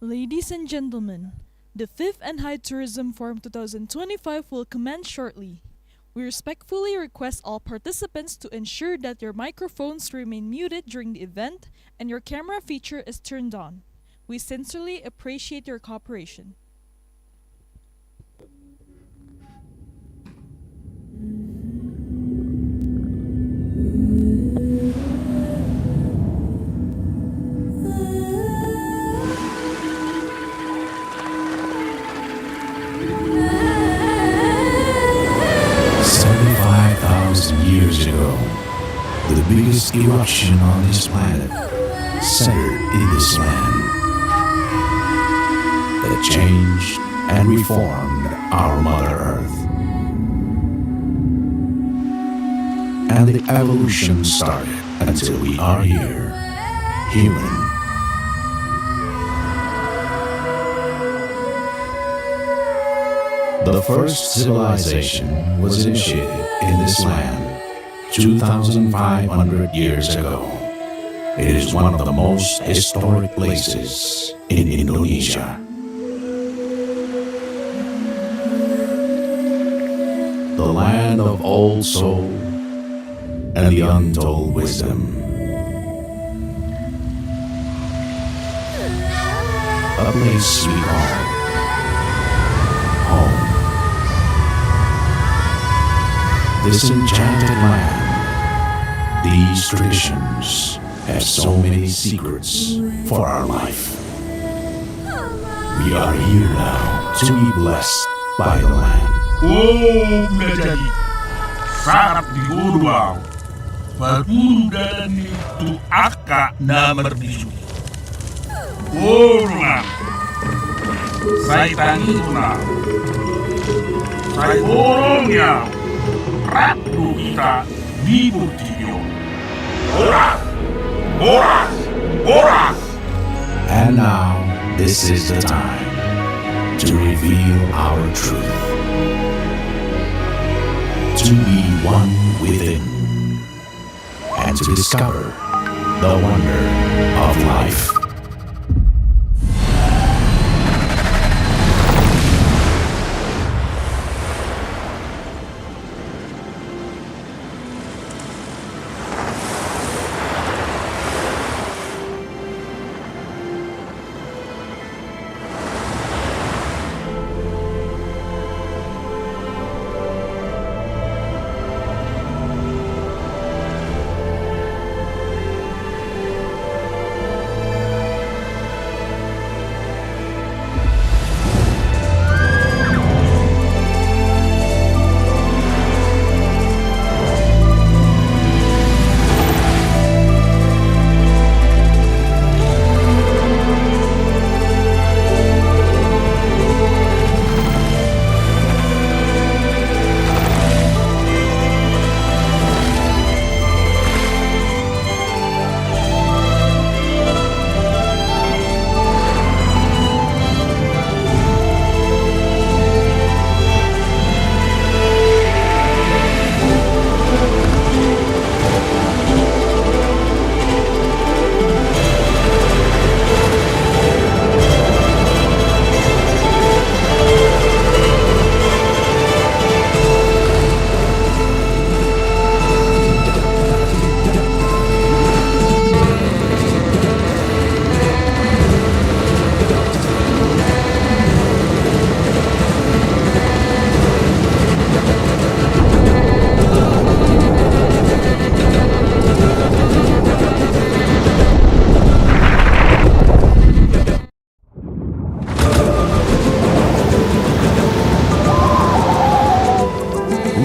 Ladies and gentlemen, the 5th NHI Tourism Forum 2025 will commence shortly. We respectfully request all participants to ensure that your microphones remain muted during the event and your camera feature is turned on. We sincerely appreciate your cooperation. 75,000 years ago, the biggest eruption on this planet centered in this land that changed and reformed our Mother Earth. And the evolution started until we are here, human. The first civilization was initiated in this land 2,500 years ago. It is one of the most historic places in Indonesia. The land of old soul and the untold wisdom. A place we call home. This enchanted land, these traditions have so many secrets for our life. We are here now to be blessed by the land. Oh, menjadi sangat diurau. Berburu dan itu akak nomor bisu. Oh, rumah. Saya tangi rumah. Saya borongnya. Ratu kita di Burtio. Boras! Boras! Boras! And now, this is the time to reveal our truth. To be one within. And to discover the wonder of life.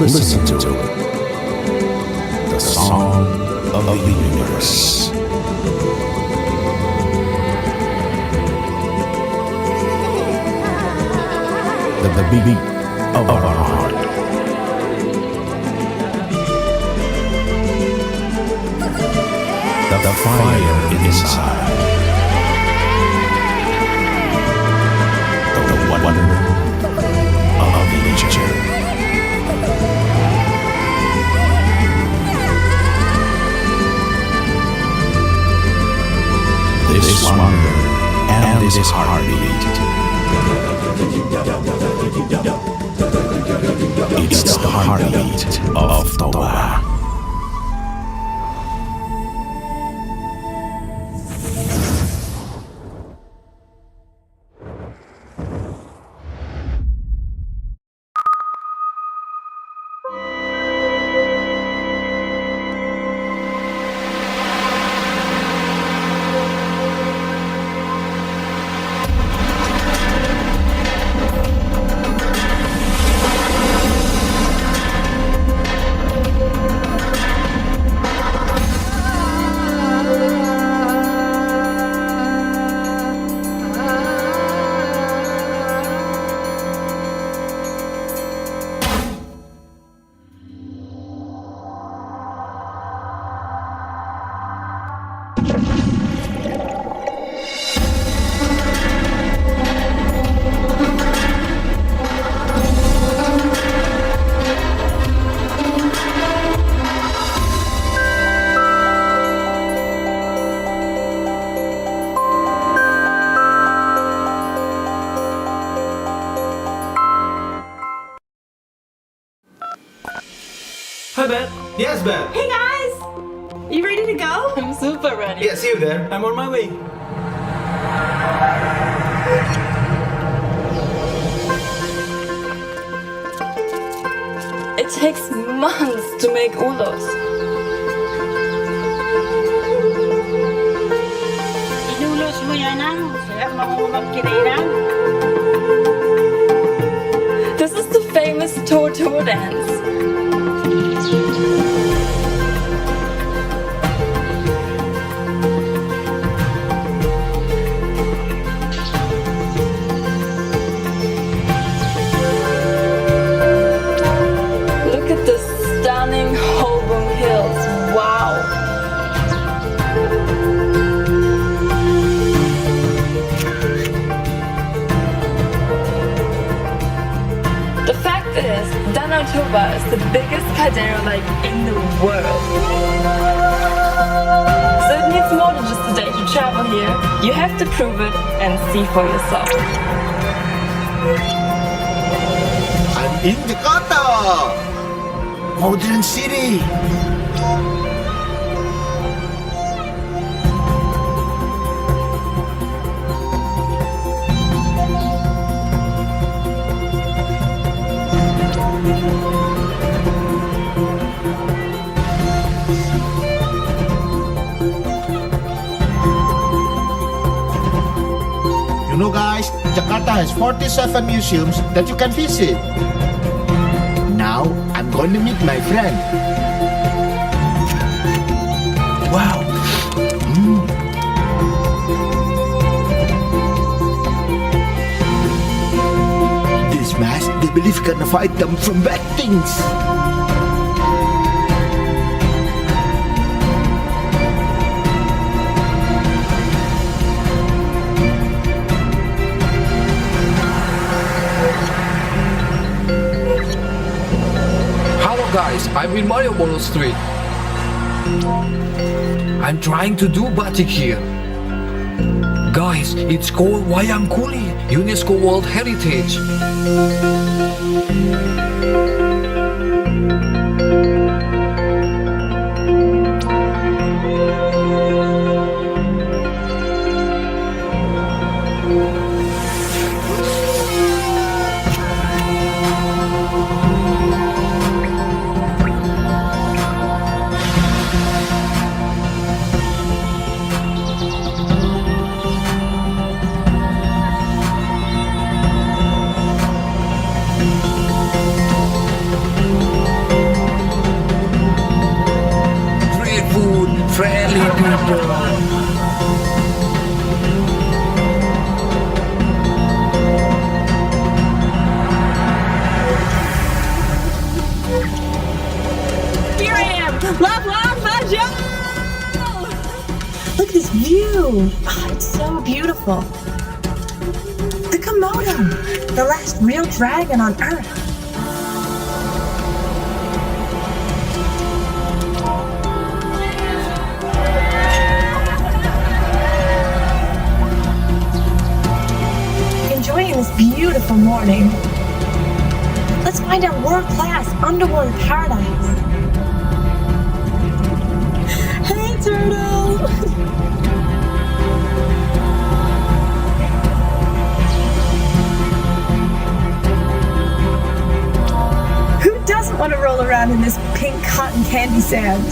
Listen to it. The song of the universe. The beat of our heart. The fire inside. The wonder of nature. This wonder and this heartbeat. It's the heartbeat of Toba. Hi, Beth. Yes, Beth. Hey guys! You ready to go? I'm super ready. Yeah, see you there. I'm on my way. It takes months to make ulos. Inulos mo yan ang sarap mamumag kinainan. This is the famous Toto dance. Look at the stunning Holborn Hills. Wow. The fact is, Danau Toba is the biggest caldera lake in the world. So it needs more than just a day to travel here. You have to prove it and see for yourself. I'm in Jakarta! Modern city! You know guys, Jakarta has 47 museums that you can visit. Now, I'm going to meet my friend. Wow! This mask, they believe can fight them from bad things. Hello guys, I'm in Malioboro Street. I'm trying to do batik here. Guys, it's called Wayang Kuli, UNESCO World Heritage. Great food, friendly people. Here I am! Love, Majo! Look at this view! Oh, it's so beautiful. The Komodo, the last real dragon on Earth. beautiful morning. Let's find our world-class underwater paradise. Hey, turtle! Who doesn't want to roll around in this pink cotton candy sand?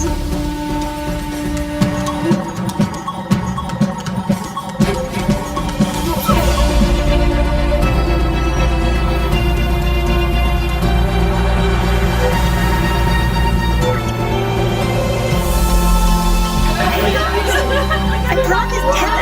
I brought this cat.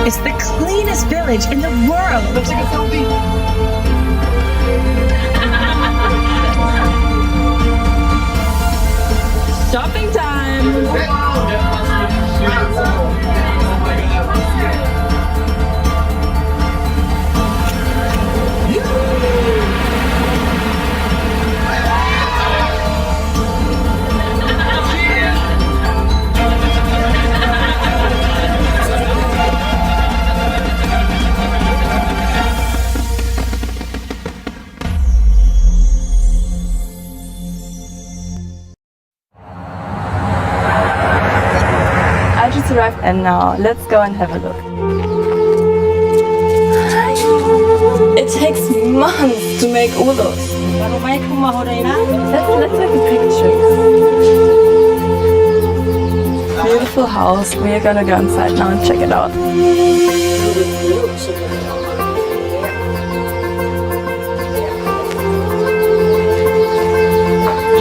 It's the cleanest village in the world. Let's take a selfie. Shopping time! I just arrived and now let's go and have a look. It takes months to make ulos. Let's take a picture. Beautiful house. We are gonna go inside now and check it out.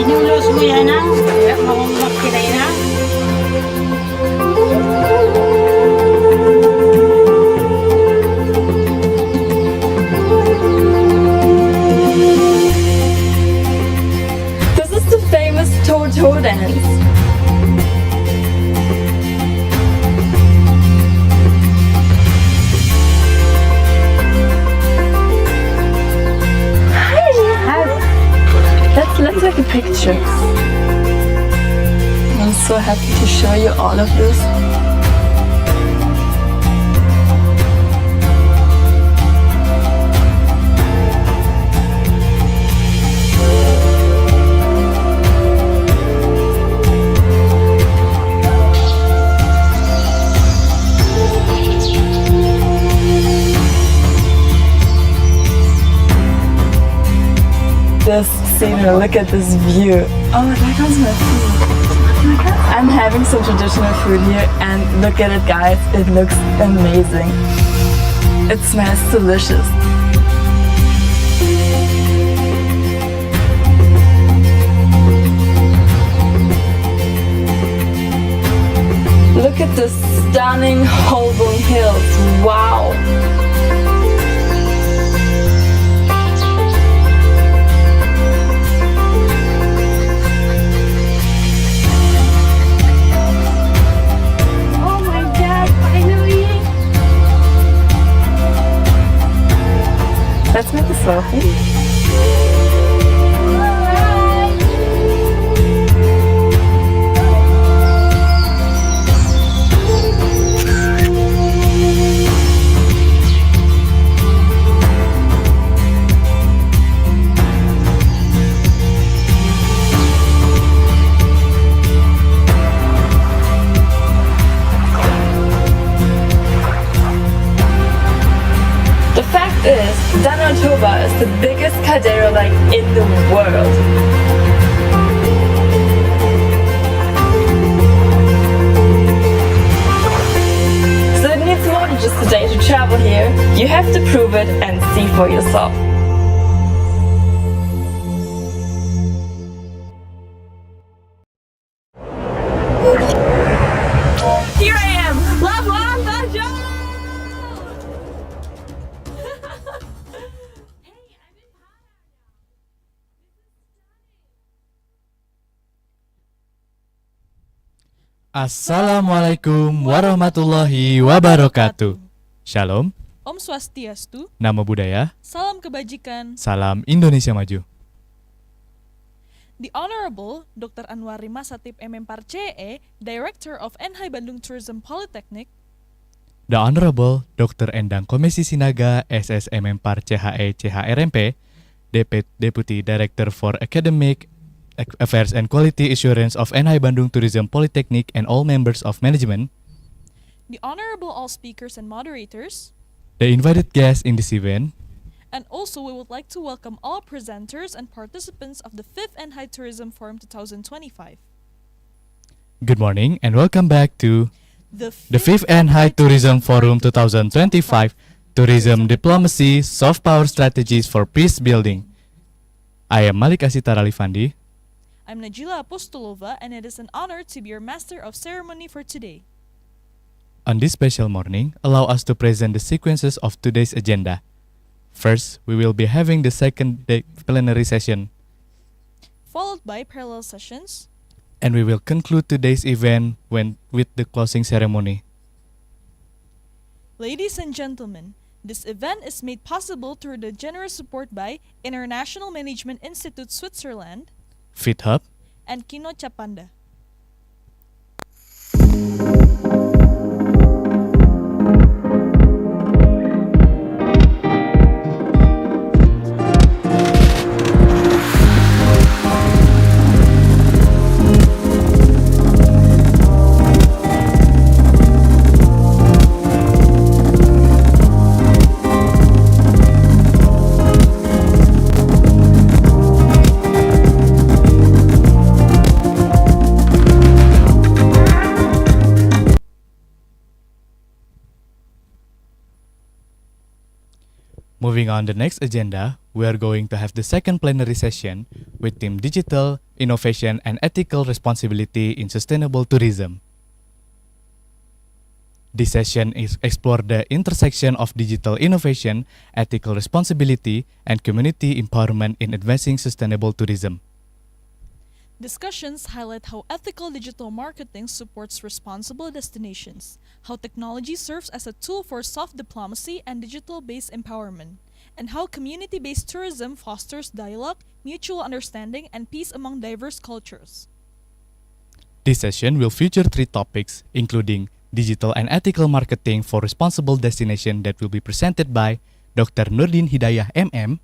Inulos mo yan ah. Makumbak kita yun ah. This is the famous toe-toe dance. Let's take a picture. I'm so happy to show you all of this. This scenery, look at this view. Oh, there comes my food. I'm having some traditional food here and look at it guys, it looks amazing. It smells delicious. Look at the stunning Holborn Hills, wow! Let's make a selfie. Danau is the biggest caldera lake in the world. So it needs more than just a day to travel here. You have to prove it and see for yourself. Here I am! Love, love, bonjour! Assalamualaikum warahmatullahi wabarakatuh. Shalom. Om Swastiastu, Namo Buddhaya, Salam Kebajikan. Salam Indonesia Maju. The Honorable Dr. Anwar Masatip MM.Par CE, Director of NHI Bandung Tourism Polytechnic, The Honorable Dr. Endang Komesi Sinaga SSMM.Par CHE CHRMP, Deputy Director for Academic Affairs and Quality Assurance of NHI Bandung Tourism Polytechnic and all members of management, the Honorable all speakers and moderators, the invited guests in this event, and also we would like to welcome all presenters and participants of the 5th NHI Tourism Forum 2025. good morning and welcome back to The the 5th NHI Tourism Forum 2025, Tourism Diplomacy, Soft Power Strategies for Peace Building. I am Malik Asitar Alifandi. I'm Najila Apostolova, and it is an honor to be your master of ceremony for today. On this special morning, allow us to present the sequences of today's agenda. First, we will be having the second day plenary session, Followed by parallel sessions, and we will conclude today's event with the closing ceremony. ladies and gentlemen, this event is made possible through the generous support by International Management Institute Switzerland FitHub, and Kino Chapanda. Moving on the next agenda, we are going to have the second plenary session with theme Digital, Innovation and Ethical Responsibility in Sustainable Tourism. This session is explore the intersection of digital innovation, ethical responsibility, and community empowerment in advancing sustainable tourism. Discussions highlight how ethical digital marketing supports responsible destinations, how technology serves as a tool for soft diplomacy and digital-based empowerment, and how community-based tourism fosters dialogue, mutual understanding, and peace among diverse cultures. This session will feature 3 topics, including digital and ethical marketing for responsible destination that will be presented by Dr. Nurdin Hidayah MM,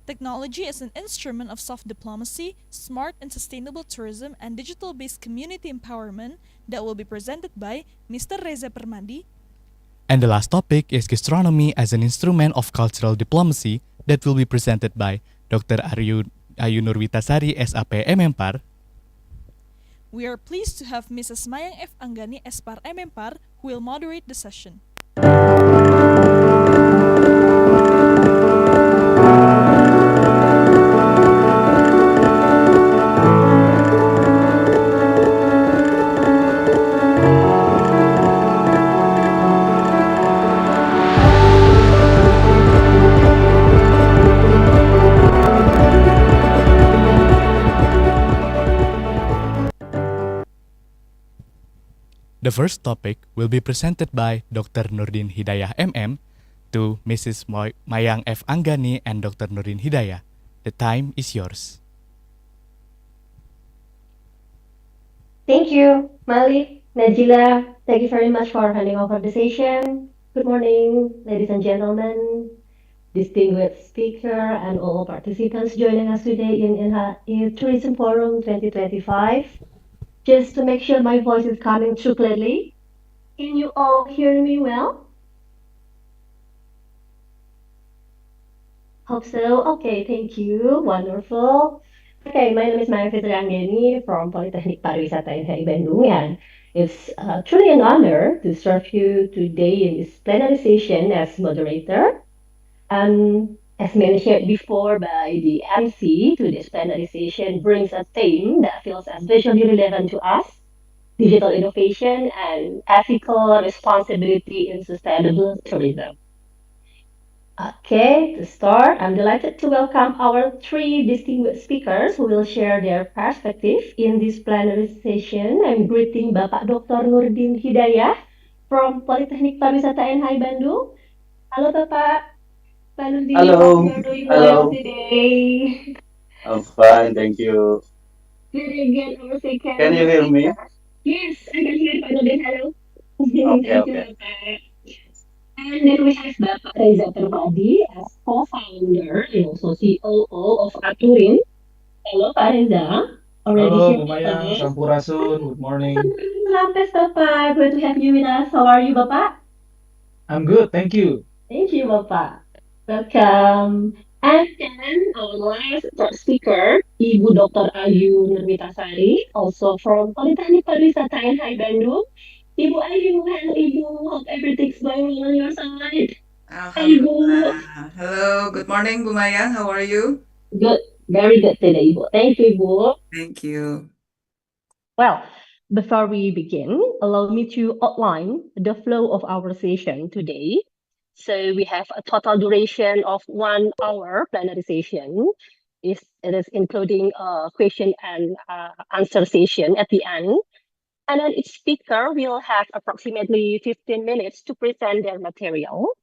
Technology is an instrument of soft diplomacy, smart and sustainable tourism, and digital-based community empowerment that will be presented by Mr. Reza Permadi. and the last topic is gastronomy as an instrument of cultural diplomacy that will be presented by Dr. Ayu Nurwitasari SAP MM.Par. We are pleased to have Mrs. Mayang F. Anggani S.Par MM.Par who will moderate the session. The first topic will be presented by Dr. Nurdin Hidayah MM to Mrs. Mayang F. Anggani and Dr. Nurdin Hidayah. The time is yours. Thank you, Malik, Najila. Thank you very much for handing over the session. Good morning, ladies and gentlemen, distinguished speaker, and all participants joining us today in Tourism Forum 2025. Just to make sure my voice is coming through clearly, can you all hear me well? Hope so. Okay, thank you. Wonderful. Okay, my name is Maya Fitri Anggeni from Polytechnic Pariwisata NHI Bandung, and it's truly an honor to serve you today in this plenary session as moderator. As mentioned before by the MC, today's plenary session brings a theme that feels especially relevant to us: digital innovation and ethical responsibility in sustainable tourism. Okay, to start, I'm delighted to welcome our 3 distinguished speakers who will share their perspective in this plenary session. I'm greeting Bapak Dr. Nurdin Hidayah from Polytechnic Pariwisata NHI Bandung, Halo Pak Nurdin, hope Hello, you're doing well hello. today. I'm fine, thank you. Very good, our Can second you hear speaker. me? Yes, I can hear Pak Nurdin. Hello. Okay, Thank you, okay. Bapak. And then we have Bapak Reza Permadi as co-founder and also COO of Aturin. Hello, Pak Reza. Already Halo, here Bu with Mayang, us. Sampurasun, good morning. Lapes, Bapak. Great to have you with us. How are you, Bapak? I'm good, thank you. Thank you, Bapak. Welcome. And then our last speaker, Ibu Dr. Ayu Nurmitasari, also from Politeknik Pariwisata NHI Bandung. Ibu Ayu, hello Ibu. Hope everything's going well on your side. Hi Ibu. Alhamdulillah. Hello, good morning, Bumaya. How are you? Good. Very good today, Ibu. Thank you, Ibu. Thank you. Well, before we begin, allow me to outline the flow of our session today. So we have a total duration of 1 hour plenary session. It is including a question and answer session at the end. And then each speaker will have approximately 15 minutes to present their material.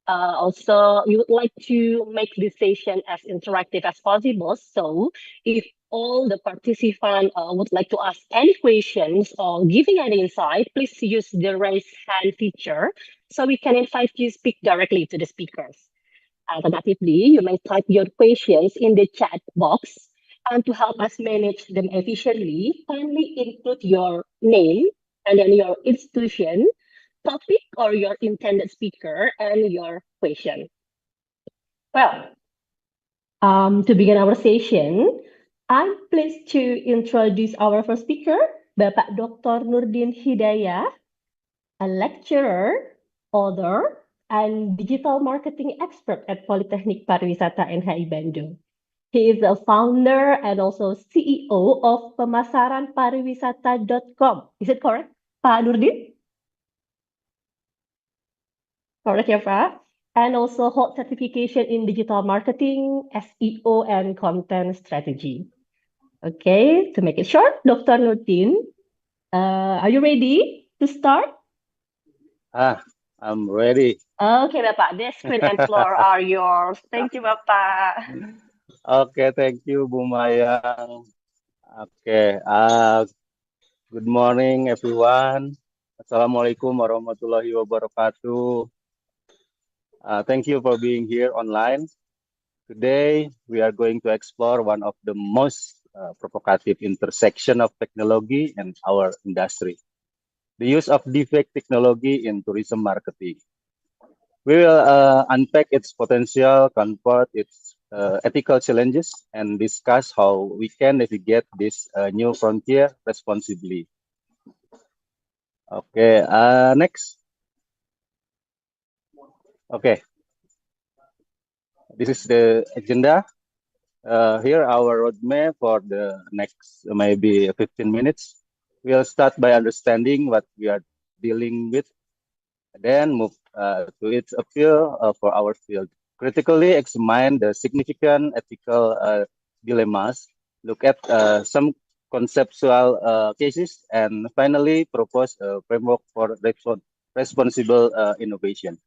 Also, we would like to make this session as interactive as possible. So if all the participants would like to ask any questions or giving any insight, please use the raise hand feature so we can invite you to speak directly to the speakers. Alternatively, you may type your questions in the chat box. And to help us manage them efficiently, kindly include your name and then your institution, topic or your intended speaker, and your question. Well, to begin our session, I'm pleased to introduce our first speaker, Bapak Dr. Nurdin Hidayah, a lecturer, author, and digital marketing expert at Politeknik Pariwisata NHI Bandung. He is a founder and also CEO of pemasaranpariwisata.com. Is it correct, Pak Nurdin? Correct, ya, Pak? And also hold certification in digital marketing, SEO, and content strategy. Okay, to make it short, Dr. Nurdin, are you ready to start? I'm ready. Okay, Bapak, the screen and floor are yours. Thank you, Bapak. Okay, thank you, Bu Mayang. Okay, good morning, everyone. Assalamualaikum warahmatullahi wabarakatuh. Thank you for being here online. Today, we are going to explore one of the most provocative intersection of technology and our industry, the use of deepfake technology in tourism marketing. We will unpack its potential, confront its ethical challenges, and discuss how we can navigate this new frontier responsibly. Okay, next. Okay, this is the agenda. Here our roadmap for the next maybe 15 minutes. We'll start by understanding what we are dealing with, then move to its appeal for our field. Critically examine the significant ethical dilemmas, look at some conceptual cases, and finally propose a framework for responsible innovation.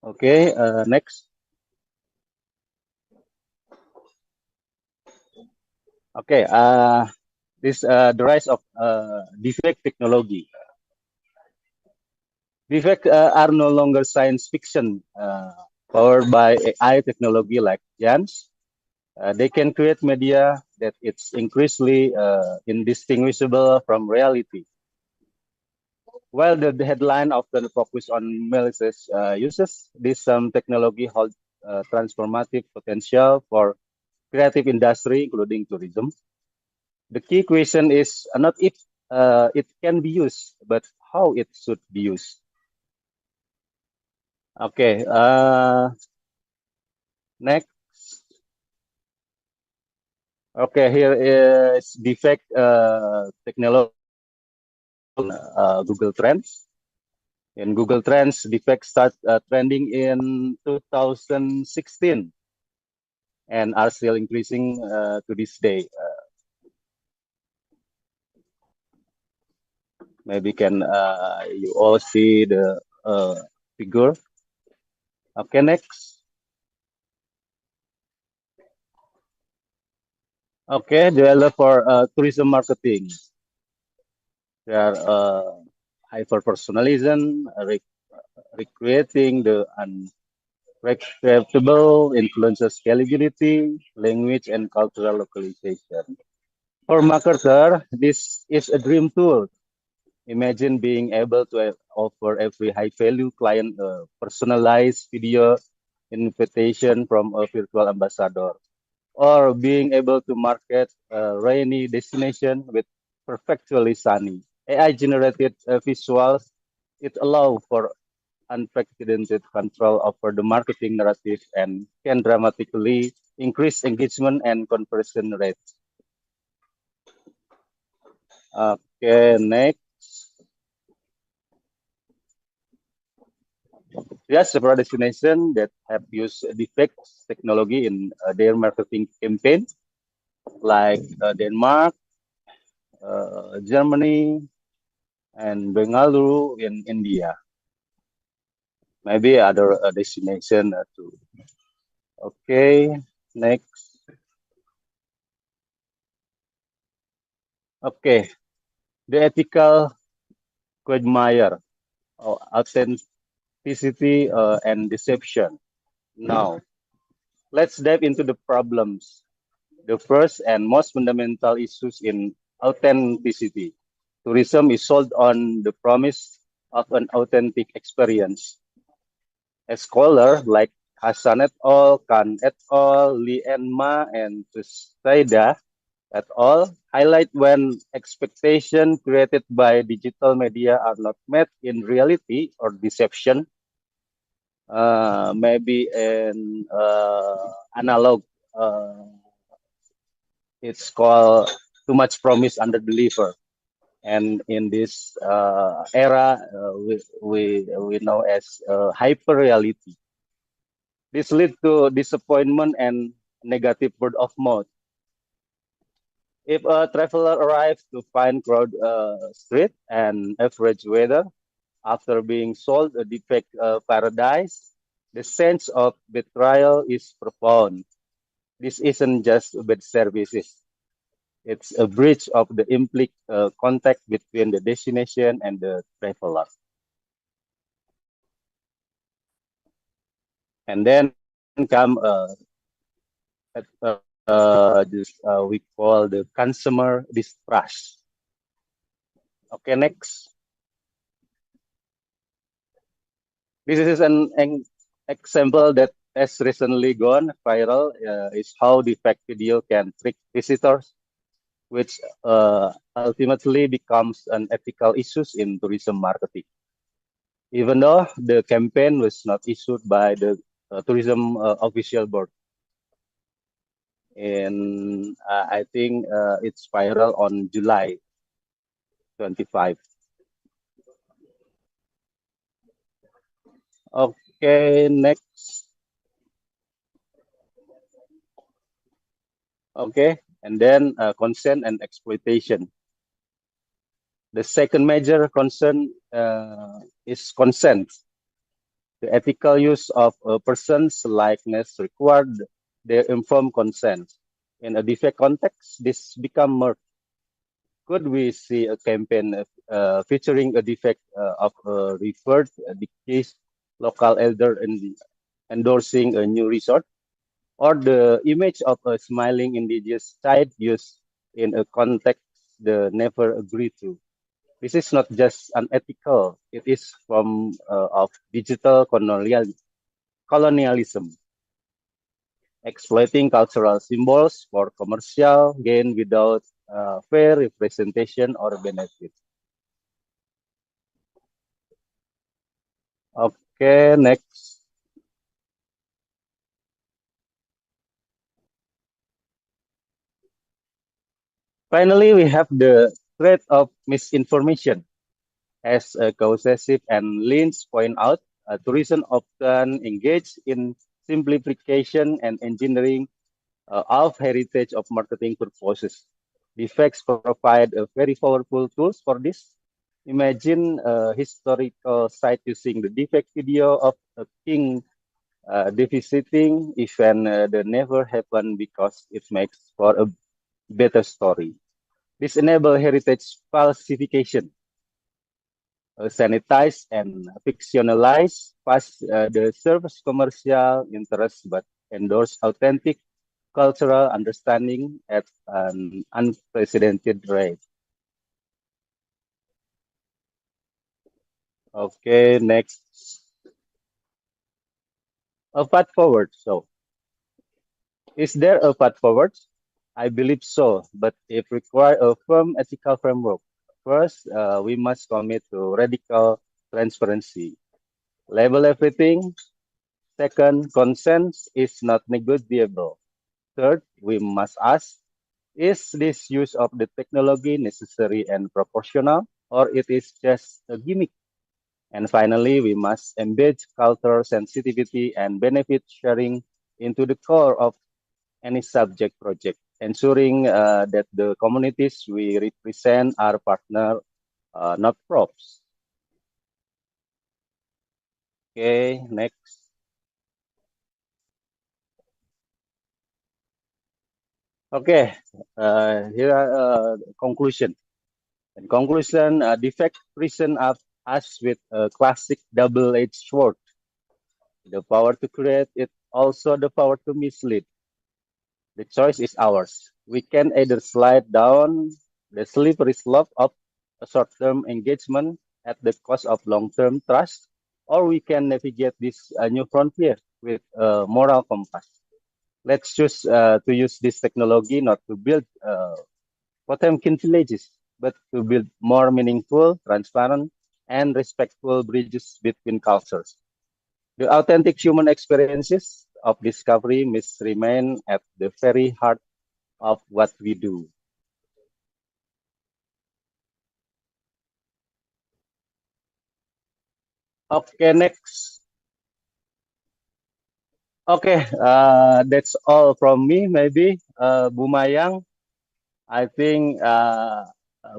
Okay, next. Okay, this the rise of deepfake technology. Deepfake are no longer science fiction powered by AI technology like GANs. They can create media that it's increasingly indistinguishable from reality. While the headline often focus on malicious uses, this technology holds transformative potential for creative industry, including tourism. The key question is not if it can be used, but how it should be used. Okay, next. Okay, here is defect technology Google Trends. In Google Trends, defects start trending in 2016 and are still increasing to this day. Maybe can you all see the figure. Okay, next. Okay, develop for tourism marketing. They are hyper personalism, recreating the unrecreatable influences scalability, language, and cultural localization. For marketer, this is a dream tool. Imagine being able to offer every high-value client a personalized video invitation from a virtual ambassador, or being able to market a rainy destination with perfectly sunny AI-generated visuals. It allows for unprecedented control over the marketing narrative and can dramatically increase engagement and conversion rates. Okay, next. Yes, several destinations that have used defects technology in their marketing campaign, like Denmark, Germany, and Bengaluru in India. Maybe other destination too. Okay, next. Okay, the ethical quagmire, or authenticity and deception. Now, let's dive into the problems. The first and most fundamental issues in authenticity. Tourism is sold on the promise of an authentic experience. A scholar like Hassan et al., Khan et al., Lee and Ma, and Tusaida et al. Highlight when expectations created by digital media are not met in reality or deception. Maybe an analog, it's called too much promise under deliver. And in this era, we know as hyper reality. This leads to disappointment and negative word of mouth. If a traveler arrives to find crowd street and average weather after being sold a defect paradise, the sense of betrayal is profound. This isn't just bad services. It's a breach of the implicit contact between the destination and the traveler. And then come this we call the consumer distrust. Okay, next. This is an example that has recently gone viral. Is how the fact video can trick visitors, which ultimately becomes an ethical issue in tourism marketing. Even though the campaign was not issued by the tourism official board. And I think it's viral on July 25. Okay, next. Okay, and then consent and exploitation. The second major concern is consent. The ethical use of a person's likeness required their informed consent. In a defect context, this become more. Could we see a campaign featuring a defect of a referred deceased local elder in endorsing a new resort, or the image of a smiling indigenous child used in a context they never agreed to? This is not just unethical; it is form of digital colonialism, exploiting cultural symbols for commercial gain without fair representation or benefit. Okay, next. Finally, we have the threat of misinformation. As Kausesif and Lynch point out, tourism often engage in simplification and engineering of heritage of marketing purposes. The facts provide a very powerful tools for this. Imagine a historical site using the defect video of a king devisiting event that never happened because it makes for a better story. This enable heritage falsification, sanitize and fictionalize past the serves commercial interest but endorse authentic cultural understanding at an unprecedented rate. Okay, next. A path forward. So, is there a path forward? I believe so, but it requires a firm ethical framework. First, we must commit to radical transparency. Label everything. Second, consent is not negotiable. Third, we must ask, is this use of the technology necessary and proportional, or it is just a gimmick? And finally, we must embed cultural sensitivity and benefit sharing into the core of any subject project, ensuring that the communities we represent are partner, not props. Okay, next. Okay, here are conclusion. In conclusion, defect present us with a classic double-edged sword. The power to create, it also the power to mislead. The choice is ours. We can either slide down the slippery slope of a short-term engagement at the cost of long-term trust, or we can navigate this new frontier with a moral compass. Let's choose to use this technology not to build Potemkin villages, but to build more meaningful, transparent, and respectful bridges between cultures. The authentic human experiences of discovery must remain at the very heart of what we do. Okay, next. Okay, that's all from me. Maybe Bu Mayang, I think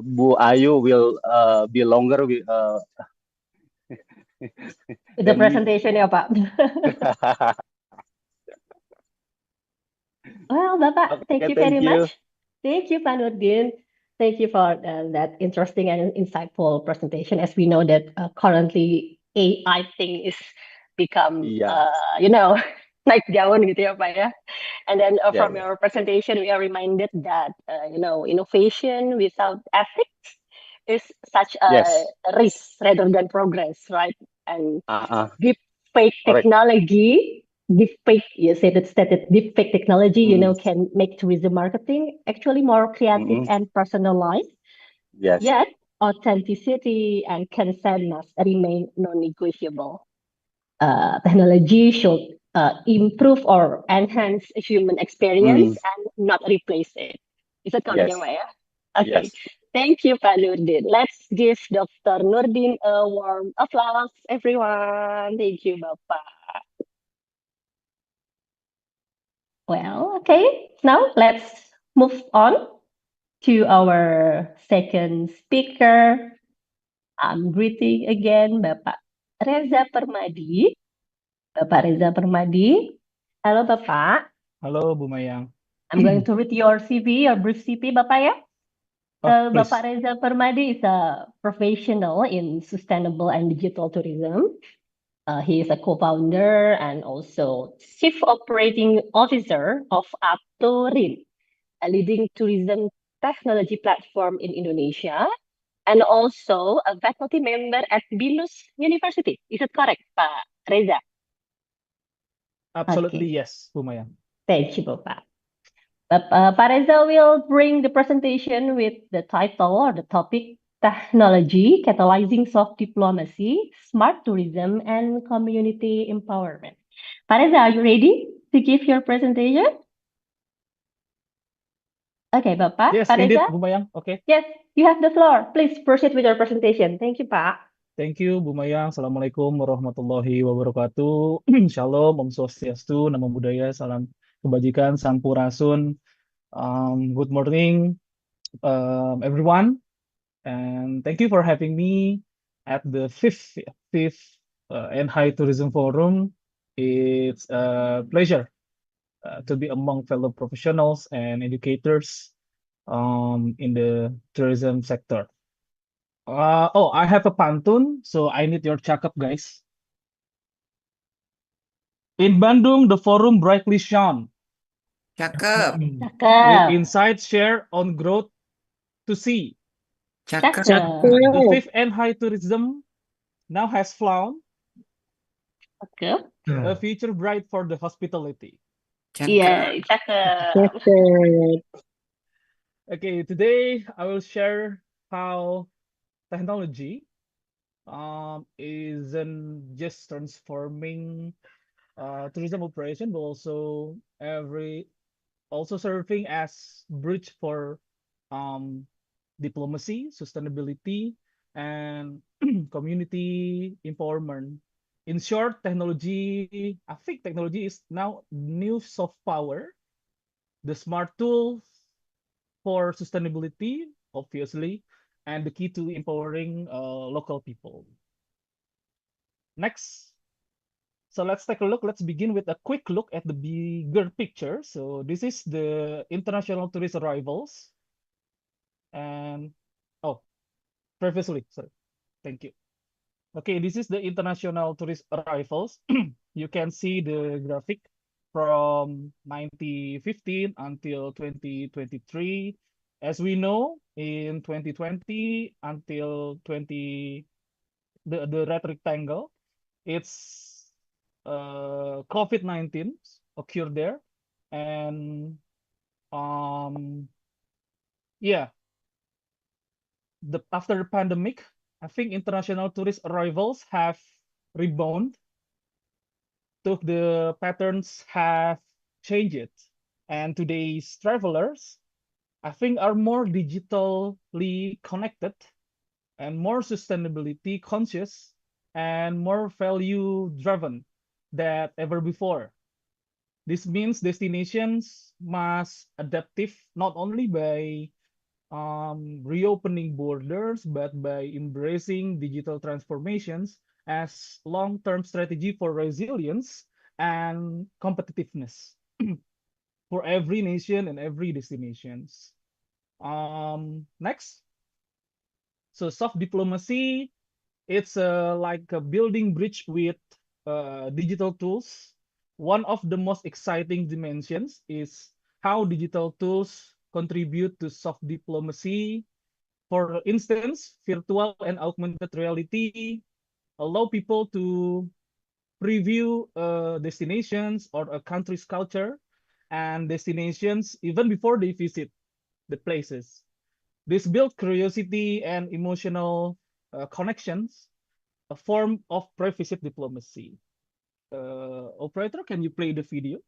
Bu Ayu will be longer With the than me. presentation ya Pak. Well, Bapak, thank Okay, you thank very you. much. Thank you, Pak Nurdin. Thank you for that interesting and insightful presentation. As we know that currently AI thing is become, Iya, naik daun gitu ya Pak ya. And then ya, from ya. your presentation, we are reminded that, innovation without ethics is such a Yes. risk rather than progress, right? And Ah, deep fake correct. technology, deep fake, you said it stated deep fake technology, Mm, can make tourism marketing actually more creative mm, and personalized. yes. Yet, authenticity and consent must remain non-negotiable. Technology should improve or enhance human experience Mm, and not replace it. Is that correct, ya, yes. Mbak ya? Okay. Yes. Thank you, Pak Nurdin. Let's give Dr. Nurdin a warm applause, everyone. Thank you, Bapak. Well, okay. Now let's move on to our second speaker. I'm greeting again Bapak Reza Permadi. Bapak Reza Permadi. Halo Bapak. Halo Bu Mayang. I'm going to read your CV, your brief CV, Bapak ya. Oh, Bapak please. Reza Permadi is a professional in sustainable and digital tourism. He is a co-founder and also chief operating officer of Aptorin, a leading tourism technology platform in Indonesia, and also a faculty member at BINUS University. Is it correct, Pak Reza? Absolutely Okay, yes, Bu Mayang. thank you, Bapak. Pak Reza will bring the presentation with the title or the topic Technology Catalyzing Soft Diplomacy, Smart Tourism, and Community Empowerment. Pak Reza, are you ready to give your presentation? Okay, Bapak. Yes, Pak indeed, Reza? Bu Mayang. Okay. Yes, you have the floor. Please proceed with your presentation. Thank you, Pak. Thank you, Bu Mayang. Assalamualaikum warahmatullahi wabarakatuh. Shalom, Om Swastiastu, Namo Buddhaya, Salam Kebajikan, Sampurasun. Good morning, everyone. and thank you for having me at the fifth NHI Tourism Forum. It's a pleasure to be among fellow professionals and educators in the tourism sector. Oh, I have a pantun, so I need your checkup, guys. In Bandung, the forum brightly shone Cakep. with Cakep. insights shared on growth to see. Cakep. The fifth NHI Tourism now has found Cakep. a future bright for the hospitality. Iya, cakep. Okay, today I will share how technology isn't just transforming tourism operation, but also serving as bridge for um, diplomacy, sustainability, and community empowerment. In short, I think technology is now new soft power, the smart tool for sustainability, obviously, and the key to empowering local people. Next, so let's take a look. Let's begin with a quick look at the bigger picture. So this is the international tourist arrivals. And oh, previously, sorry. Thank you. Okay, this is the international tourist arrivals. You can see the graphic from 2015 until 2023. As we know, in 2020 until 20, the red rectangle, it's COVID-19 occurred there. And yeah, after the pandemic, I think international tourist arrivals have rebound. So the patterns have changed, and today's travelers, I think, are more digitally connected and more sustainability conscious and more value driven than ever before. This means destinations must adaptive not only by reopening borders, but by embracing digital transformations as long-term strategy for resilience and competitiveness for every nation and every destinations. Next, so soft diplomacy, it's like a building bridge with digital tools. One of the most exciting dimensions is how digital tools contribute to soft diplomacy. For instance, virtual and augmented reality allow people to preview destinations or a country's culture and destinations even before they visit the places. This builds curiosity and emotional connections, a form of pre-visit diplomacy. Operator, can you play the video?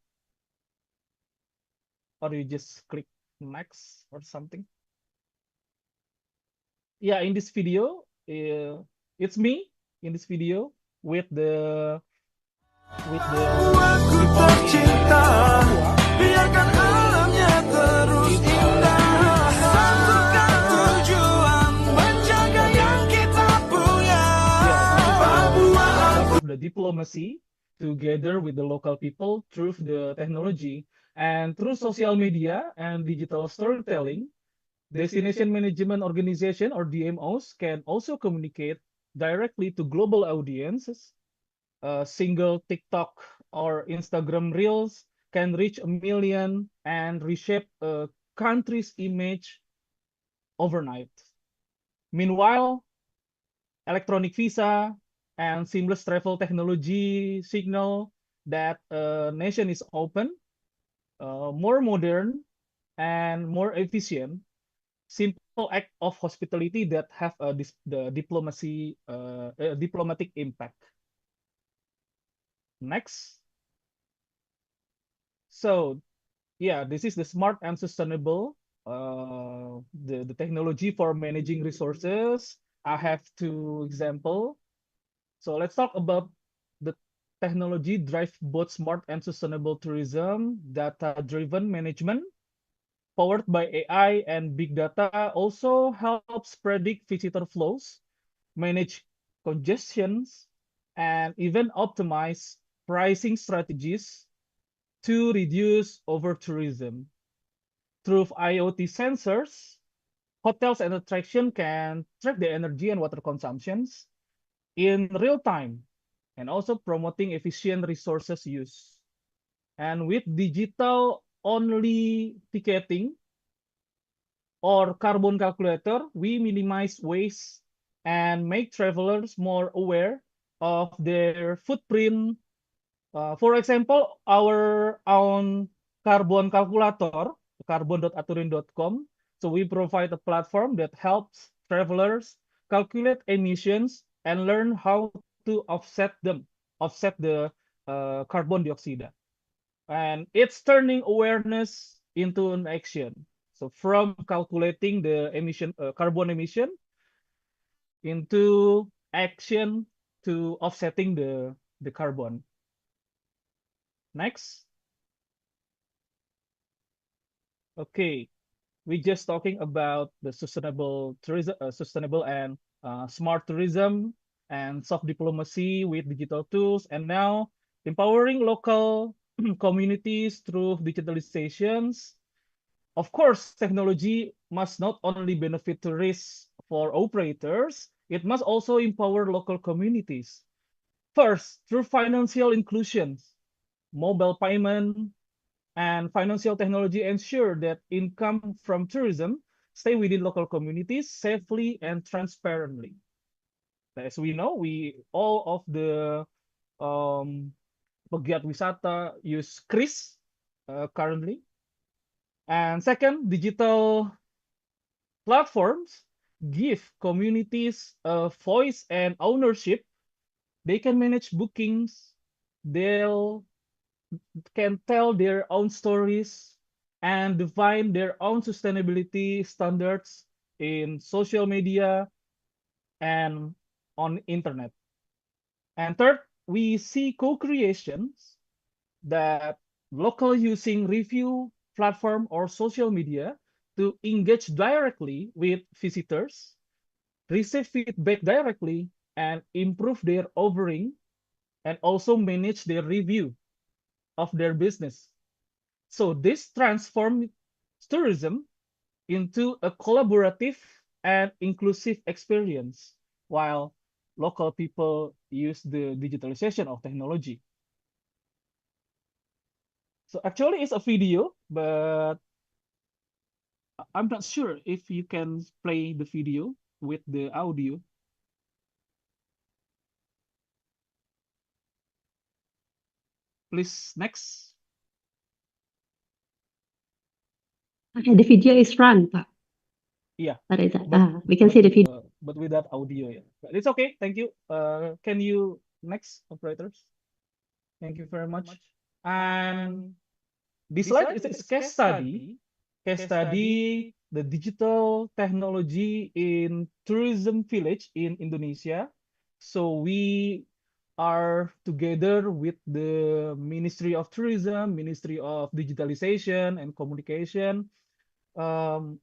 Or you just click next or something? Yeah, in this video, it's me in this video with the biarkan alamnya terus indah, satukan tujuan menjaga yang kita punya. The diplomacy together with the local people through the technology and through social media and digital storytelling. Destination Management Organization or DMOs can also communicate directly to global audiences. A single TikTok or Instagram Reels can reach 1 million and reshape a country's image overnight. Meanwhile, electronic visa and seamless travel technology signal that a nation is open, more modern, and more efficient. Simple act of hospitality that have the diplomatic impact. Next. So yeah, this is the smart and sustainable the technology for managing resources. I have two example. So let's talk about the technology drive both smart and sustainable tourism, data driven management. powered by AI and big data, also helps predict visitor flows, manage congestions, and even optimize pricing strategies to reduce over tourism. Through IoT sensors, hotels and attraction can track the energy and water consumptions in real time and also promoting efficient resources use. And with digital only ticketing or carbon calculator, we minimize waste and make travelers more aware of their footprint. For example, our own carbon calculator, carbon.aturin.com. So we provide a platform that helps travelers calculate emissions and learn how to offset the carbon dioxide. And it's turning awareness into an action. So from calculating the carbon emission into action to offsetting the carbon. Next. Okay, we just talking about the sustainable tourism, sustainable and smart tourism and soft diplomacy with digital tools, and now empowering local communities through digitalizations. Of course, technology must not only benefit tourists for operators, it must also empower local communities. First, through financial inclusion, mobile payment, and financial technology ensure that income from tourism stay within local communities safely and transparently. As we know, we all of the pegiat wisata use KRIS currently. And second, digital platforms give communities a voice and ownership. They can manage bookings. They'll can tell their own stories and define their own sustainability standards in social media and on internet. And third, we see co-creations that local using review platform or social media to engage directly with visitors, receive feedback directly, and improve their offering and also manage their review of their business. So this transforms tourism into a collaborative and inclusive experience while local people use the digitalization of technology. So actually it's a video, but I'm not sure if you can play the video with the audio. Please, next. Okay, the video is run, Pak. Yeah, What is that? but We can see the video. but without audio, yeah. But it's okay. Thank you. Can you next operators? Thank you very much. And this slide is case study. Case study the digital technology in tourism village in Indonesia. So we are together with the Ministry of Tourism, Ministry of Digitalization and Communication. Um,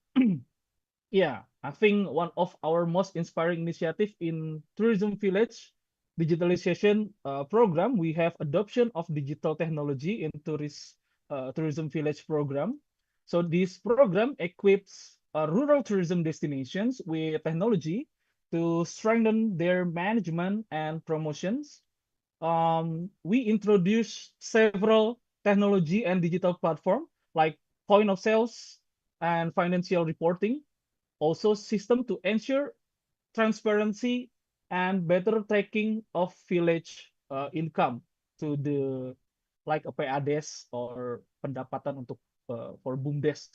yeah, I think one of our most inspiring initiative in tourism village digitalization program, we have adoption of digital technology in tourism village program. So this program equips rural tourism destinations with technology to strengthen their management and promotions. We introduce several technology and digital platform like point of sales and financial reporting, also system to ensure transparency and better tracking of village income to the like a PADES or pendapatan untuk for BUMDes.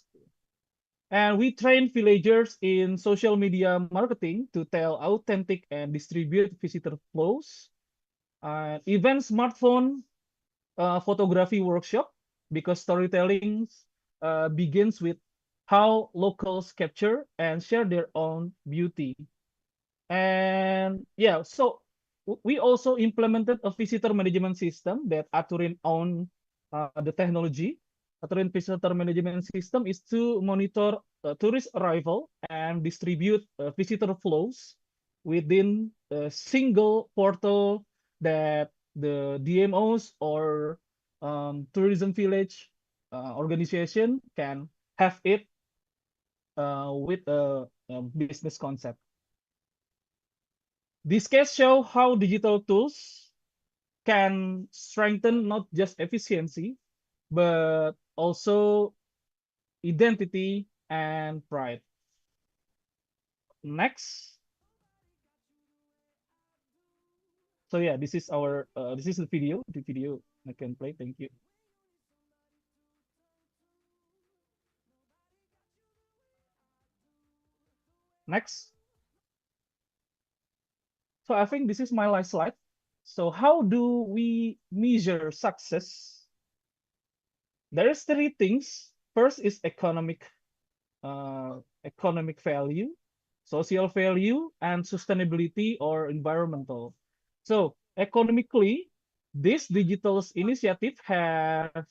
And we train villagers in social media marketing to tell authentic and distribute visitor flows. Even smartphone photography workshop, because storytelling begins with how locals capture and share their own beauty. And yeah, so we also implemented a visitor management system that Aturin own the technology. Tourism visitor management system is to monitor tourist arrival and distribute visitor flows within a single portal that the DMOs or tourism village organization can have it with a business concept. This case show how digital tools can strengthen not just efficiency, but also identity and pride. Next. So yeah, this is our this is the video. The video I can play. Thank you. Next. So I think this is my last slide. So how do we measure success? There is three things. First is economic value, social value, and sustainability or environmental. So economically, this digital initiative has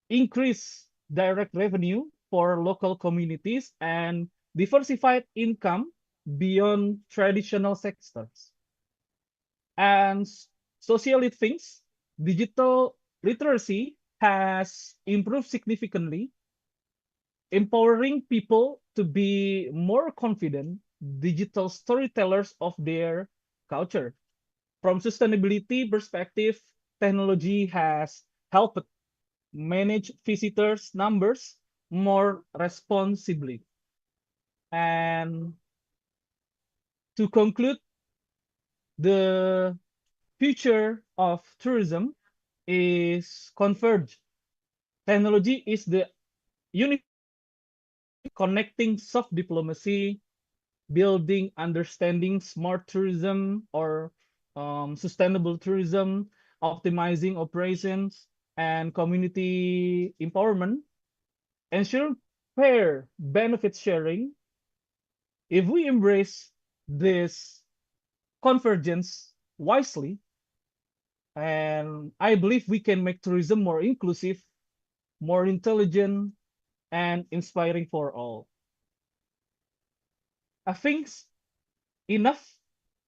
increased direct revenue for local communities and diversified income beyond traditional sectors. And socially things, digital literacy has improved significantly, empowering people to be more confident digital storytellers of their culture. From sustainability perspective, technology has helped manage visitors numbers more responsibly. And to conclude, the future of tourism is converged. Technology is the unique connecting soft diplomacy, building understanding smart tourism or sustainable tourism, optimizing operations, and community empowerment, ensure fair benefit sharing. If we embrace this convergence wisely, and I believe we can make tourism more inclusive, more intelligent, and inspiring for all. I think enough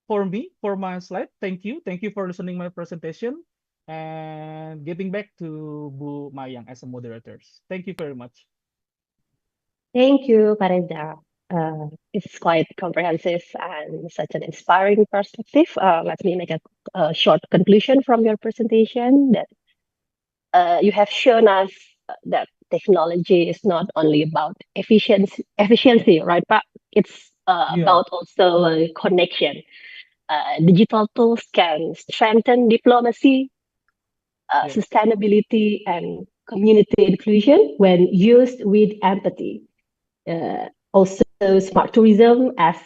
for me, for my slide. Thank you. Thank you for listening my presentation and getting back to Bu Mayang as a moderators. Thank you very much. Thank you, Pareza. It's quite comprehensive and such an inspiring perspective. Let me make a short conclusion from your presentation that you have shown us that technology is not only about efficiency, right? But it's about also connection. Digital tools can strengthen diplomacy, sustainability, and community inclusion when used with empathy. Also, smart tourism at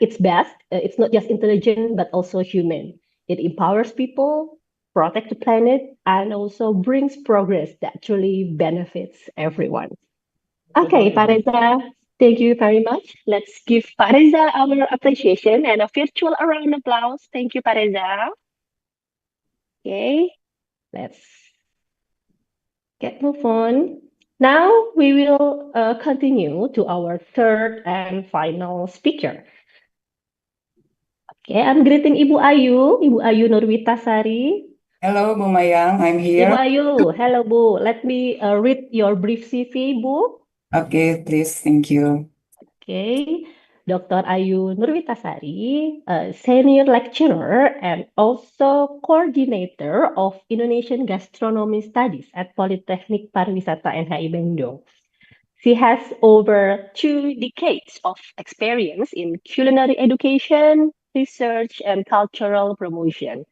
its best, it's not just intelligent but also human. It empowers people, protects the planet, and also brings progress that truly benefits everyone. Okay, Pareza, thank you very much. Let's give Pareza our appreciation and a virtual round of applause. Thank you, Pareza. Okay, let's move on. Now we will continue to our third and final speaker. Okay, I'm greeting Ibu Ayu Nurwitasari. Hello, Bu Mayang, I'm here. Ibu Ayu, hello Bu. Let me read your brief CV, Bu. Okay, please, thank you. Okay, Dr. Ayu Nurwitasari, senior lecturer and also coordinator of Indonesian Gastronomy Studies at Polytechnic Pariwisata NHI Bandung. She has over 2 decades of experience in culinary education, research, and cultural promotion.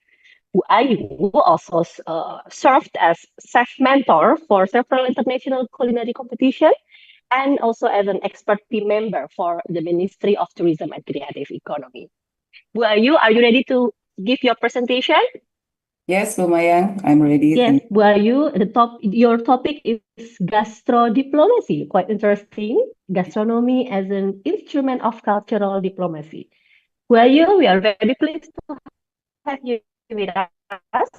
Bu Ayu also served as chef mentor for several international culinary competitions and also as an expert team member for the Ministry of Tourism and Creative Economy. Bu Ayu, are you ready to give your presentation? Yes, Bu Mayang, I'm ready. Yes, Bu Ayu, your topic is gastro diplomacy. Quite interesting. Gastronomy as an instrument of cultural diplomacy. Bu Ayu, we are very pleased to have you with us.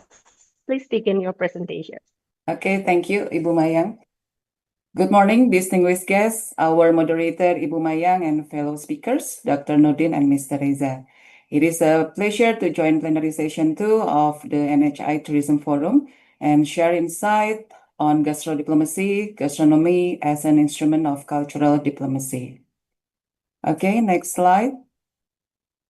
Please begin your presentation. Okay, thank you, Ibu Mayang. Good morning, distinguished guests, our moderator, Ibu Mayang, and fellow speakers, Dr. Nordin and Mr. Reza. It is a pleasure to join plenary session 2 of the NHI Tourism Forum and share insight on gastrodiplomacy, gastronomy as an instrument of cultural diplomacy. Okay, next slide.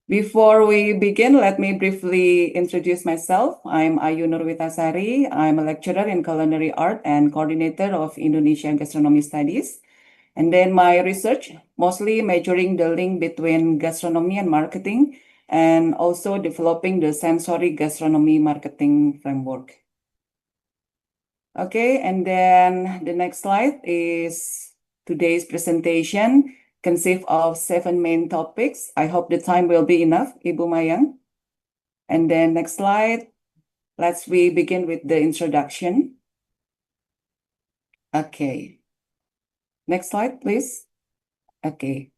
Before we begin, let me briefly introduce myself. I'm Ayu Nurwitasari. I'm a lecturer in culinary art and coordinator of Indonesian gastronomy studies. And then my research, mostly measuring the link between gastronomy and marketing, and also developing the sensory gastronomy marketing framework. Okay, and then the next slide is today's presentation, consists of 7 main topics. I hope the time will be enough, Ibu Mayang. And then next slide, we begin with the introduction. Okay. Next slide, please. Okay.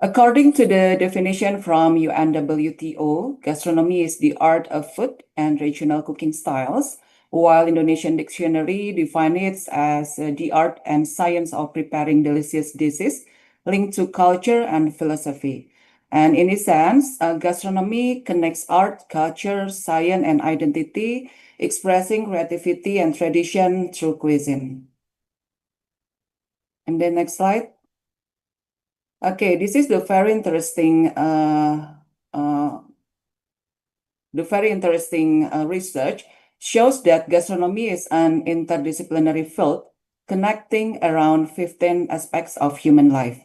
According to the definition from UNWTO, gastronomy is the art of food and regional cooking styles, while Indonesian dictionary defines it as the art and science of preparing delicious dishes linked to culture and philosophy. And in this sense, gastronomy connects art, culture, science, and identity, expressing creativity and tradition through cuisine. And then next slide. Okay, this is the very interesting research shows that gastronomy is an interdisciplinary field connecting around 15 aspects of human life.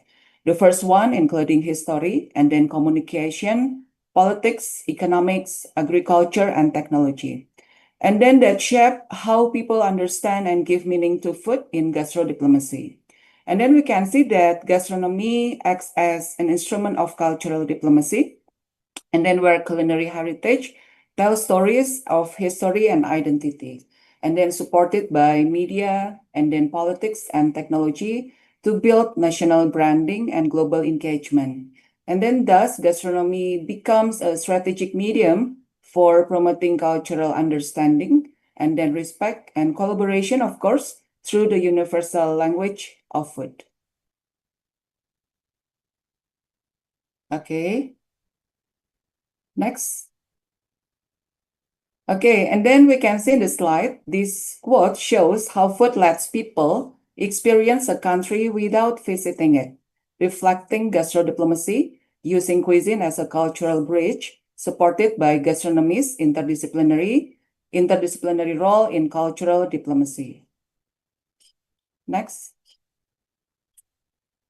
The first one including history, and then communication, politics, economics, agriculture, and technology. And then that shape how people understand and give meaning to food in gastrodiplomacy. And then we can see that gastronomy acts as an instrument of cultural diplomacy, and then where culinary heritage tells stories of history and identity, and then supported by media, and then politics and technology to build national branding and global engagement. And then thus, gastronomy becomes a strategic medium for promoting cultural understanding, and then respect and collaboration, of course, through the universal language of food. Okay. Next. Okay, and then we can see in the slide, this quote shows how food lets people experience a country without visiting it, reflecting gastrodiplomacy, using cuisine as a cultural bridge, supported by gastronomy's interdisciplinary role in cultural diplomacy. Next.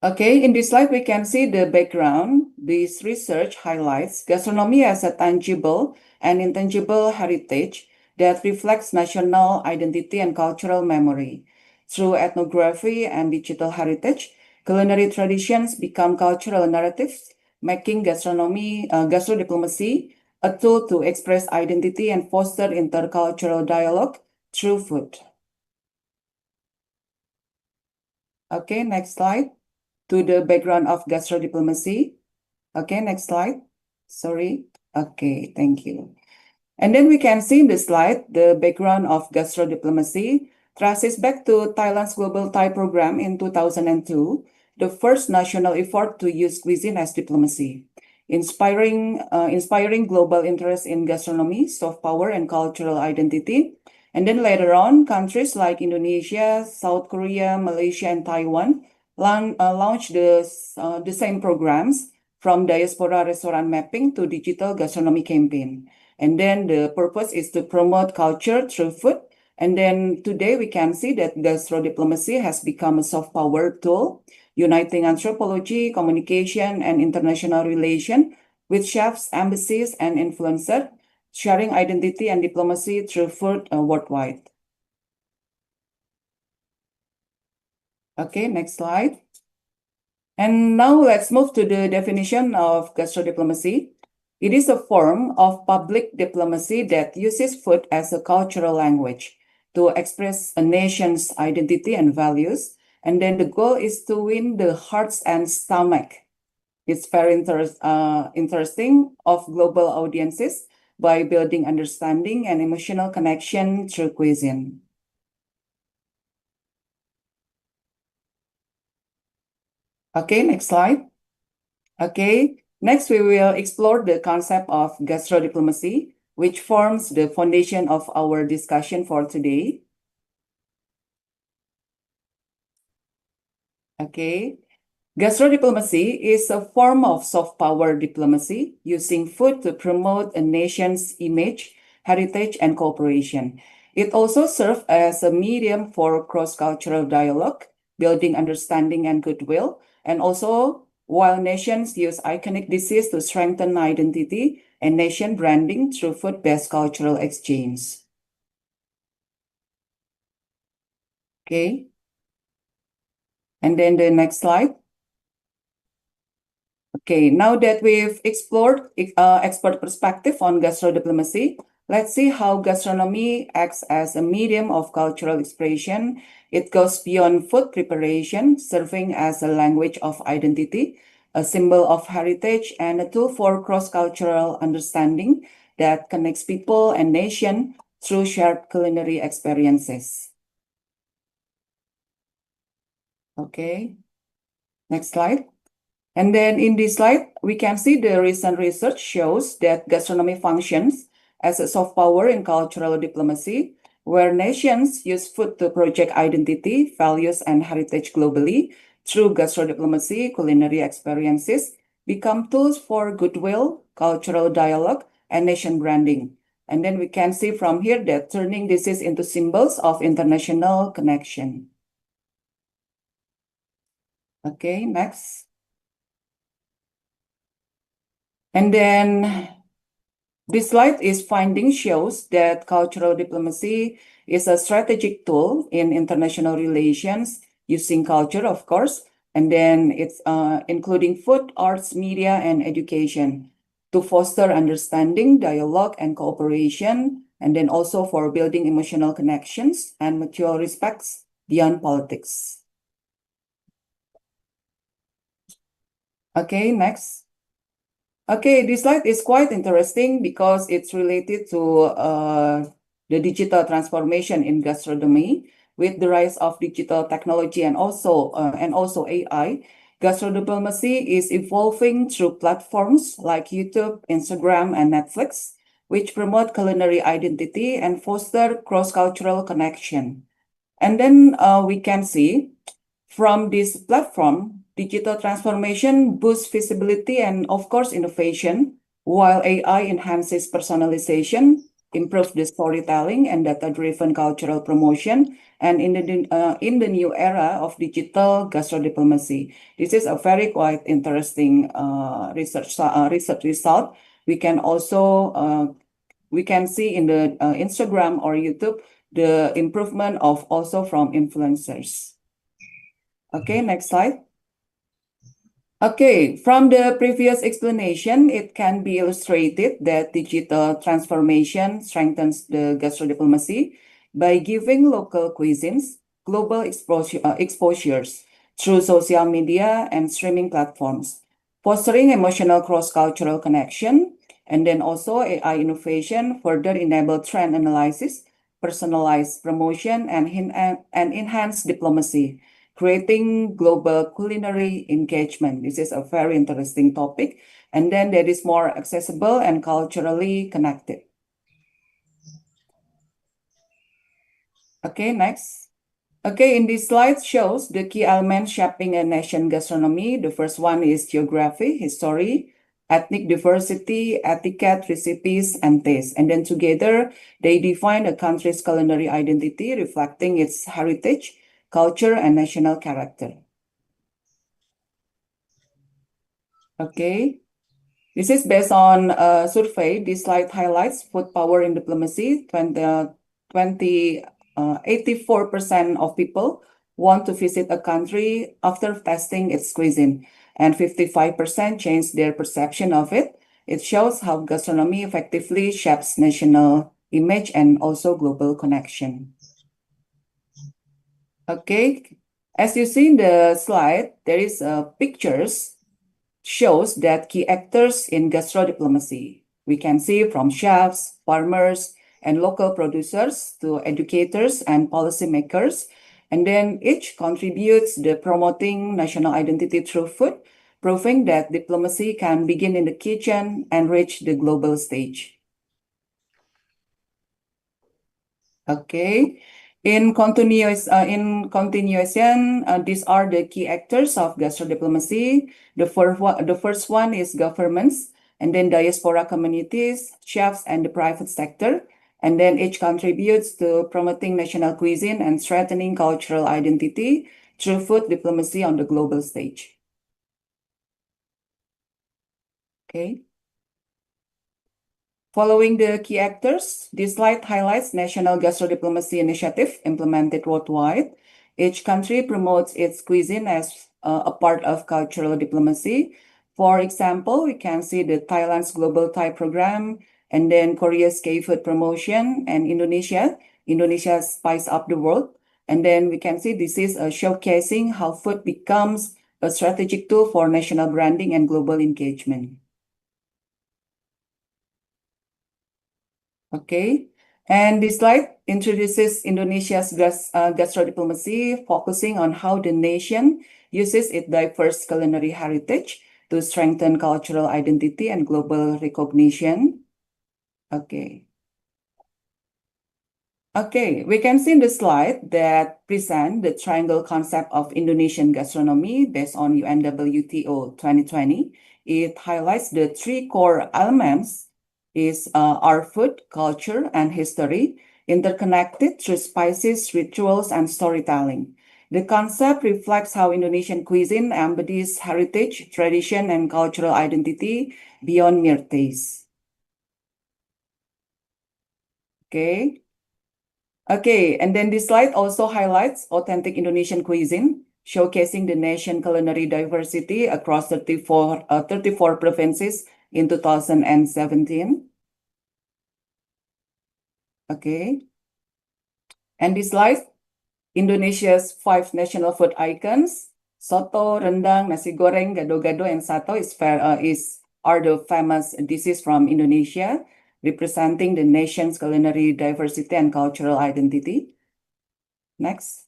Okay, in this slide, we can see the background. This research highlights gastronomy as a tangible and intangible heritage that reflects national identity and cultural memory. Through ethnography and digital heritage, culinary traditions become cultural narratives, making gastrodiplomacy a tool to express identity and foster intercultural dialogue through food. Okay, next slide. To the background of gastrodiplomacy. Okay, next slide. Sorry. Okay, thank you. And then we can see in the slide, the background of gastrodiplomacy traces back to Thailand's Global Thai Program in 2002, the first national effort to use cuisine as diplomacy, inspiring global interest in gastronomy, soft power, and cultural identity. And then later on, countries like Indonesia, South Korea, Malaysia, and Taiwan launched the same programs, from diaspora restaurant mapping to digital gastronomy campaign. And then the purpose is to promote culture through food. And then today we can see that gastrodiplomacy has become a soft power tool, uniting anthropology, communication, and international relation with chefs, embassies, and influencers, sharing identity and diplomacy through food worldwide. Okay, next slide. And now let's move to the definition of gastrodiplomacy. It is a form of public diplomacy that uses food as a cultural language to express a nation's identity and values. And then the goal is to win the hearts and stomach. It's very interesting of global audiences by building understanding and emotional connection through cuisine. Okay, next slide. Okay, next we will explore the concept of gastrodiplomacy, which forms the foundation of our discussion for today. Okay, gastrodiplomacy is a form of soft power diplomacy using food to promote a nation's image, heritage, and cooperation. It also serves as a medium for cross-cultural dialogue, building understanding and goodwill, and also while nations use iconic dishes to strengthen identity and nation branding through food-based cultural exchange. Okay. And then the next slide. Okay, now that we've explored expert perspective on gastrodiplomacy, let's see how gastronomy acts as a medium of cultural expression. It goes beyond food preparation, serving as a language of identity, a symbol of heritage, and a tool for cross-cultural understanding that connects people and nation through shared culinary experiences. Okay, next slide. And then in this slide, we can see the recent research shows that gastronomy functions as a soft power in cultural diplomacy, where nations use food to project identity, values, and heritage globally. Through gastrodiplomacy, culinary experiences become tools for goodwill, cultural dialogue, and nation branding. And then we can see from here that turning dishes into symbols of international connection. Okay, next. And then this slide is finding shows that cultural diplomacy is a strategic tool in international relations using culture, of course, and then it's including food, arts, media, and education to foster understanding, dialogue, and cooperation, and then also for building emotional connections and mutual respects beyond politics. Okay, next. Okay, this slide is quite interesting because it's related to the digital transformation in gastronomy. With the rise of digital technology and also AI, gastrodiplomacy is evolving through platforms like YouTube, Instagram, and Netflix, which promote culinary identity and foster cross-cultural connection. And then we can see from this platform, digital transformation boosts visibility and, of course, innovation, while AI enhances personalization, improves the storytelling and data-driven cultural promotion, and in the new era of digital gastrodiplomacy. This is a very quite interesting research result. We can also we can see in the Instagram or YouTube the improvement of also from influencers. Okay, next slide. Okay, from the previous explanation, it can be illustrated that digital transformation strengthens the gastrodiplomacy by giving local cuisines global exposures through social media and streaming platforms, fostering emotional cross-cultural connection, and then also AI innovation further enable trend analysis, personalized promotion, and enhanced diplomacy, creating global culinary engagement. This is a very interesting topic. And then that is more accessible and culturally connected. Okay, next. Okay, in this slide shows the key elements shaping a nation gastronomy. The first one is geography, history, ethnic diversity, etiquette, recipes, and taste. And then together, they define a country's culinary identity, reflecting its heritage, culture, and national character. Okay, this is based on a survey. This slide highlights food power in diplomacy. 84% of people want to visit a country after tasting its cuisine, and 55% change their perception of it. It shows how gastronomy effectively shapes national image and also global connection. Okay, as you see in the slide, there is pictures shows that key actors in gastrodiplomacy. We can see from chefs, farmers, and local producers to educators and policymakers. And then each contributes the promoting national identity through food, proving that diplomacy can begin in the kitchen and reach the global stage. Okay. In continuation, these are the key actors of gastrodiplomacy. The first one is governments, and then diaspora communities, chefs, and the private sector. And then each contributes to promoting national cuisine and strengthening cultural identity through food diplomacy on the global stage. Okay. Following the key actors, this slide highlights national gastrodiplomacy initiative implemented worldwide. Each country promotes its cuisine as a part of cultural diplomacy. For example, we can see the Thailand's Global Thai Program, and then Korea's K-food promotion, and Indonesia's Spice Up the World. And then we can see this is showcasing how food becomes a strategic tool for national branding and global engagement. Okay, and this slide introduces Indonesia's gastrodiplomacy, focusing on how the nation uses its diverse culinary heritage to strengthen cultural identity and global recognition. Okay. Okay, we can see in the slide that present the triangle concept of Indonesian gastronomy based on UNWTO 2020. It highlights the three core elements is our food, culture, and history, interconnected through spices, rituals, and storytelling. The concept reflects how Indonesian cuisine embodies heritage, tradition, and cultural identity beyond mere taste. Okay. Okay, and then this slide also highlights authentic Indonesian cuisine, showcasing the nation culinary diversity across 34 provinces in 2017. Okay. And this slide, Indonesia's 5 national food icons, soto, rendang, nasi goreng, gado-gado, and sato are the famous dishes from Indonesia, representing the nation's culinary diversity and cultural identity. Next.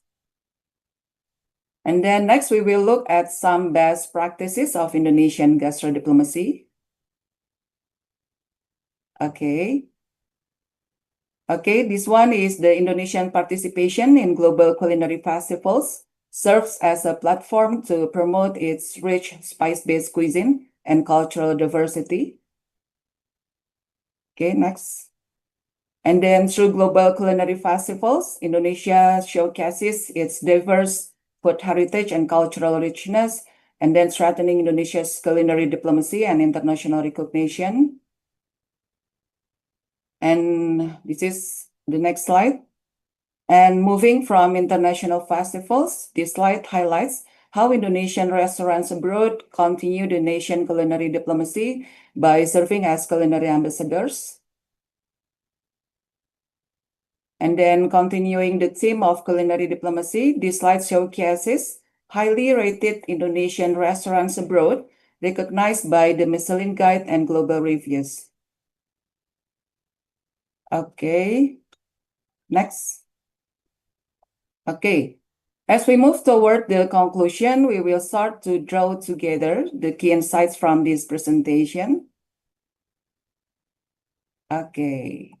And then next, we will look at some best practices of Indonesian gastrodiplomacy. Okay. Okay, this one is the Indonesian participation in global culinary festivals, serves as a platform to promote its rich spice-based cuisine and cultural diversity. Okay, next. And then through global culinary festivals, Indonesia showcases its diverse food heritage and cultural richness, and then strengthening Indonesia's culinary diplomacy and international recognition. And this is the next slide. And moving from international festivals, this slide highlights how Indonesian restaurants abroad continue the nation culinary diplomacy by serving as culinary ambassadors. And then continuing the theme of culinary diplomacy, this slide showcases highly rated Indonesian restaurants abroad recognized by the Michelin Guide and global reviews. Okay, next. Okay, as we move toward the conclusion, we will start to draw together the key insights from this presentation. Okay.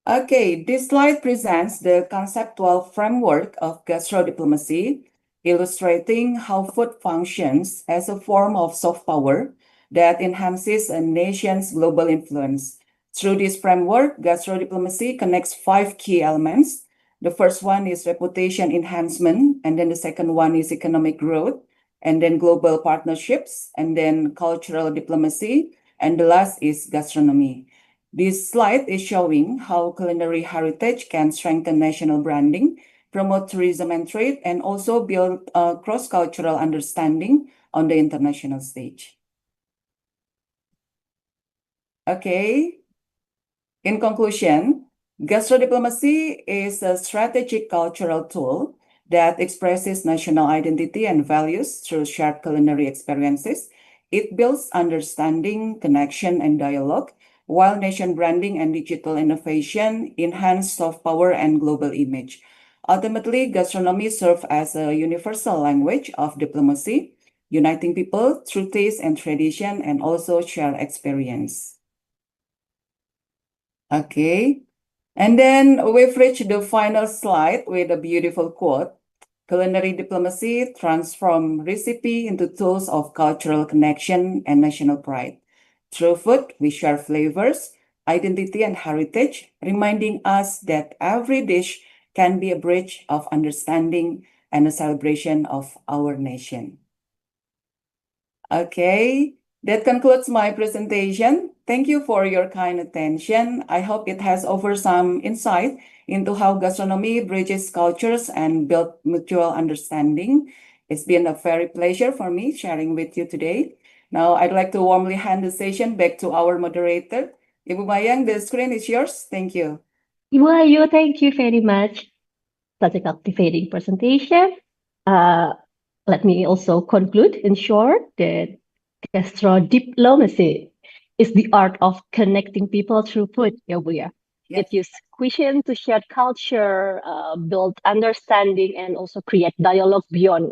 Okay, this slide presents the conceptual framework of gastrodiplomacy, illustrating how food functions as a form of soft power that enhances a nation's global influence. Through this framework, gastrodiplomacy connects 5 key elements. The first one is reputation enhancement, and then the second one is economic growth, and then global partnerships, and then cultural diplomacy, and the last is gastronomy. This slide is showing how culinary heritage can strengthen national branding, promote tourism and trade, and also build cross-cultural understanding on the international stage. Okay. In conclusion, gastrodiplomacy is a strategic cultural tool that expresses national identity and values through shared culinary experiences. It builds understanding, connection, and dialogue, while nation branding and digital innovation enhance soft power and global image. Ultimately, gastronomy serves as a universal language of diplomacy, uniting people through taste and tradition and also shared experience. Okay. And then we've reached the final slide with a beautiful quote. Culinary diplomacy transforms recipe into tools of cultural connection and national pride. Through food, we share flavors, identity, and heritage, reminding us that every dish can be a bridge of understanding and a celebration of our nation. Okay, that concludes my presentation. Thank you for your kind attention. I hope it has offered some insight into how gastronomy bridges cultures and build mutual understanding. It's been a very pleasure for me sharing with you today. Now, I'd like to warmly hand the session back to our moderator. Ibu Mayang, the screen is yours. Thank you. Ibu Ayu, thank you very much. Such a captivating presentation. Let me also conclude in short that gastro diplomacy is the art of connecting people through food, ya Bu ya. It uses cuisine to share culture, build understanding, and also create dialogue beyond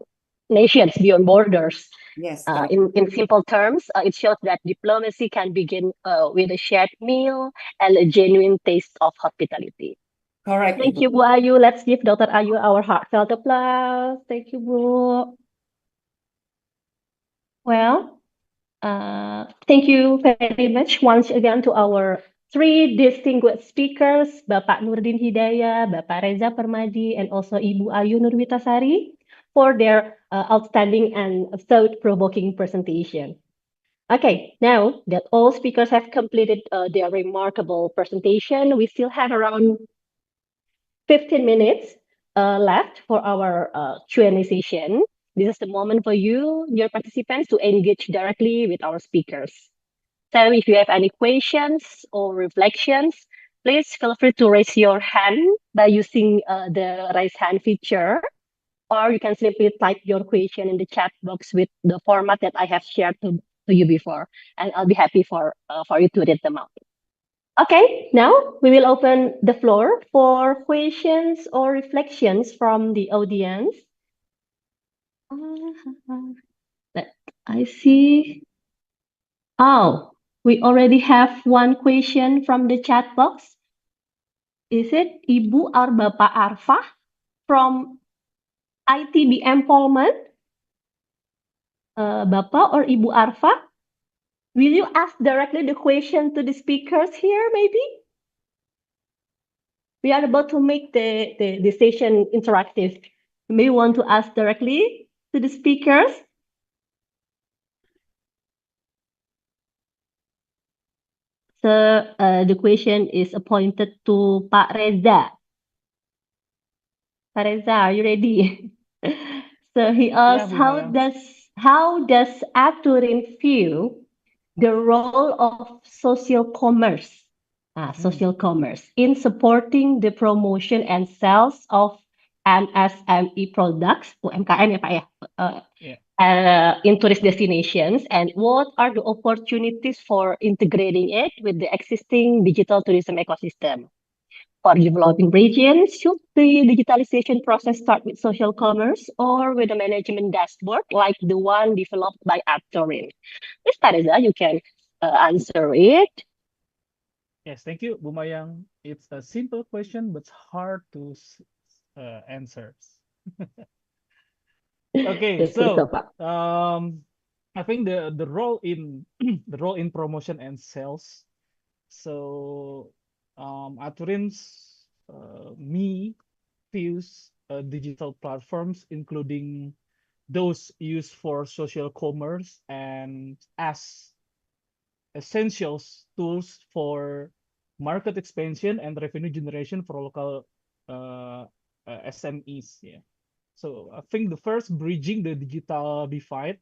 nations, beyond borders. Yes, in simple terms, it shows that diplomacy can begin with a shared meal and a genuine taste of hospitality. Correct. Thank you, Bu Ayu. Let's give Dr. Ayu our heartfelt applause. Thank you, Bu. Well, thank you very much once again to our three distinguished speakers, Bapak Nurdin Hidayah, Bapak Reza Permadi, and also Ibu Ayu Nurwitasari for their outstanding and thought-provoking presentation. Okay, now that all speakers have completed their remarkable presentation, we still have around 15 minutes left for our Q&A session. This is the moment for you, dear participants, to engage directly with our speakers. So if you have any questions or reflections, please feel free to raise your hand by using the raise hand feature, or you can simply type your question in the chat box with the format that I have shared to you before, and I'll be happy for you to read them out. Okay, now we will open the floor for questions or reflections from the audience. I see. Oh, we already have one question from the chat box. Is it Ibu or Bapak Arfa from ITBM Polman? Bapak or Ibu Arfa? Will you ask directly the question to the speakers here, maybe? We are about to make the session interactive. You may want to ask directly to the speakers. So the question is appointed to Pak Reza. Pak Reza, are you ready? So he asks, how does Aturin view the role of social commerce, social commerce in supporting the promotion and sales of MSME products, UMKM ya Pak ya, in tourist destinations, and what are the opportunities for integrating it with the existing digital tourism ecosystem? For developing regions, should the digitalization process start with social commerce or with a management dashboard like the one developed by Aptorin? Ms. Teresa, you can answer it. Yes, thank you, Bu Mayang. It's a simple question, but hard to answer. Okay, so I think the role in the role in promotion and sales. So Aturin's me views digital platforms, including those used for social commerce and as essentials tools for market expansion and revenue generation for local SMEs. Yeah. So I think the first bridging the digital divide.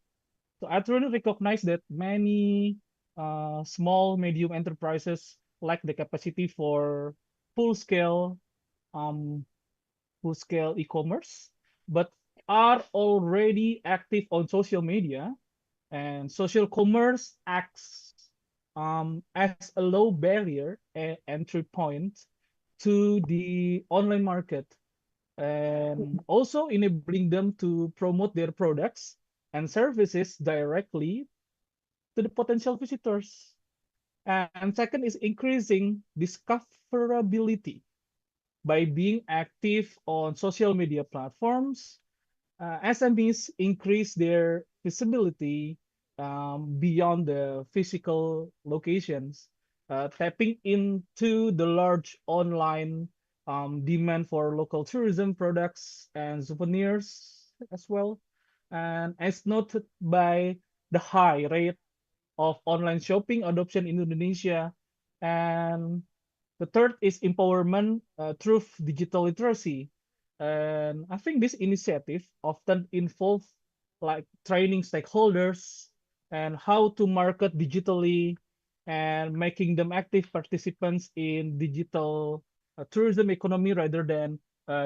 So I truly recognize that many small, medium enterprises lack the capacity for full scale e-commerce, but are already active on social media, and social commerce acts as a low barrier entry point to the online market. and also enabling them to promote their products and services directly to the potential visitors. And second is increasing discoverability by being active on social media platforms. SMEs increase their visibility beyond the physical locations, tapping into the large online demand for local tourism products and souvenirs as well. And as noted by the high rate of online shopping adoption in Indonesia. And the third is empowerment through digital literacy. And I think this initiative often involve like training stakeholders and how to market digitally and making them active participants in digital tourism economy rather than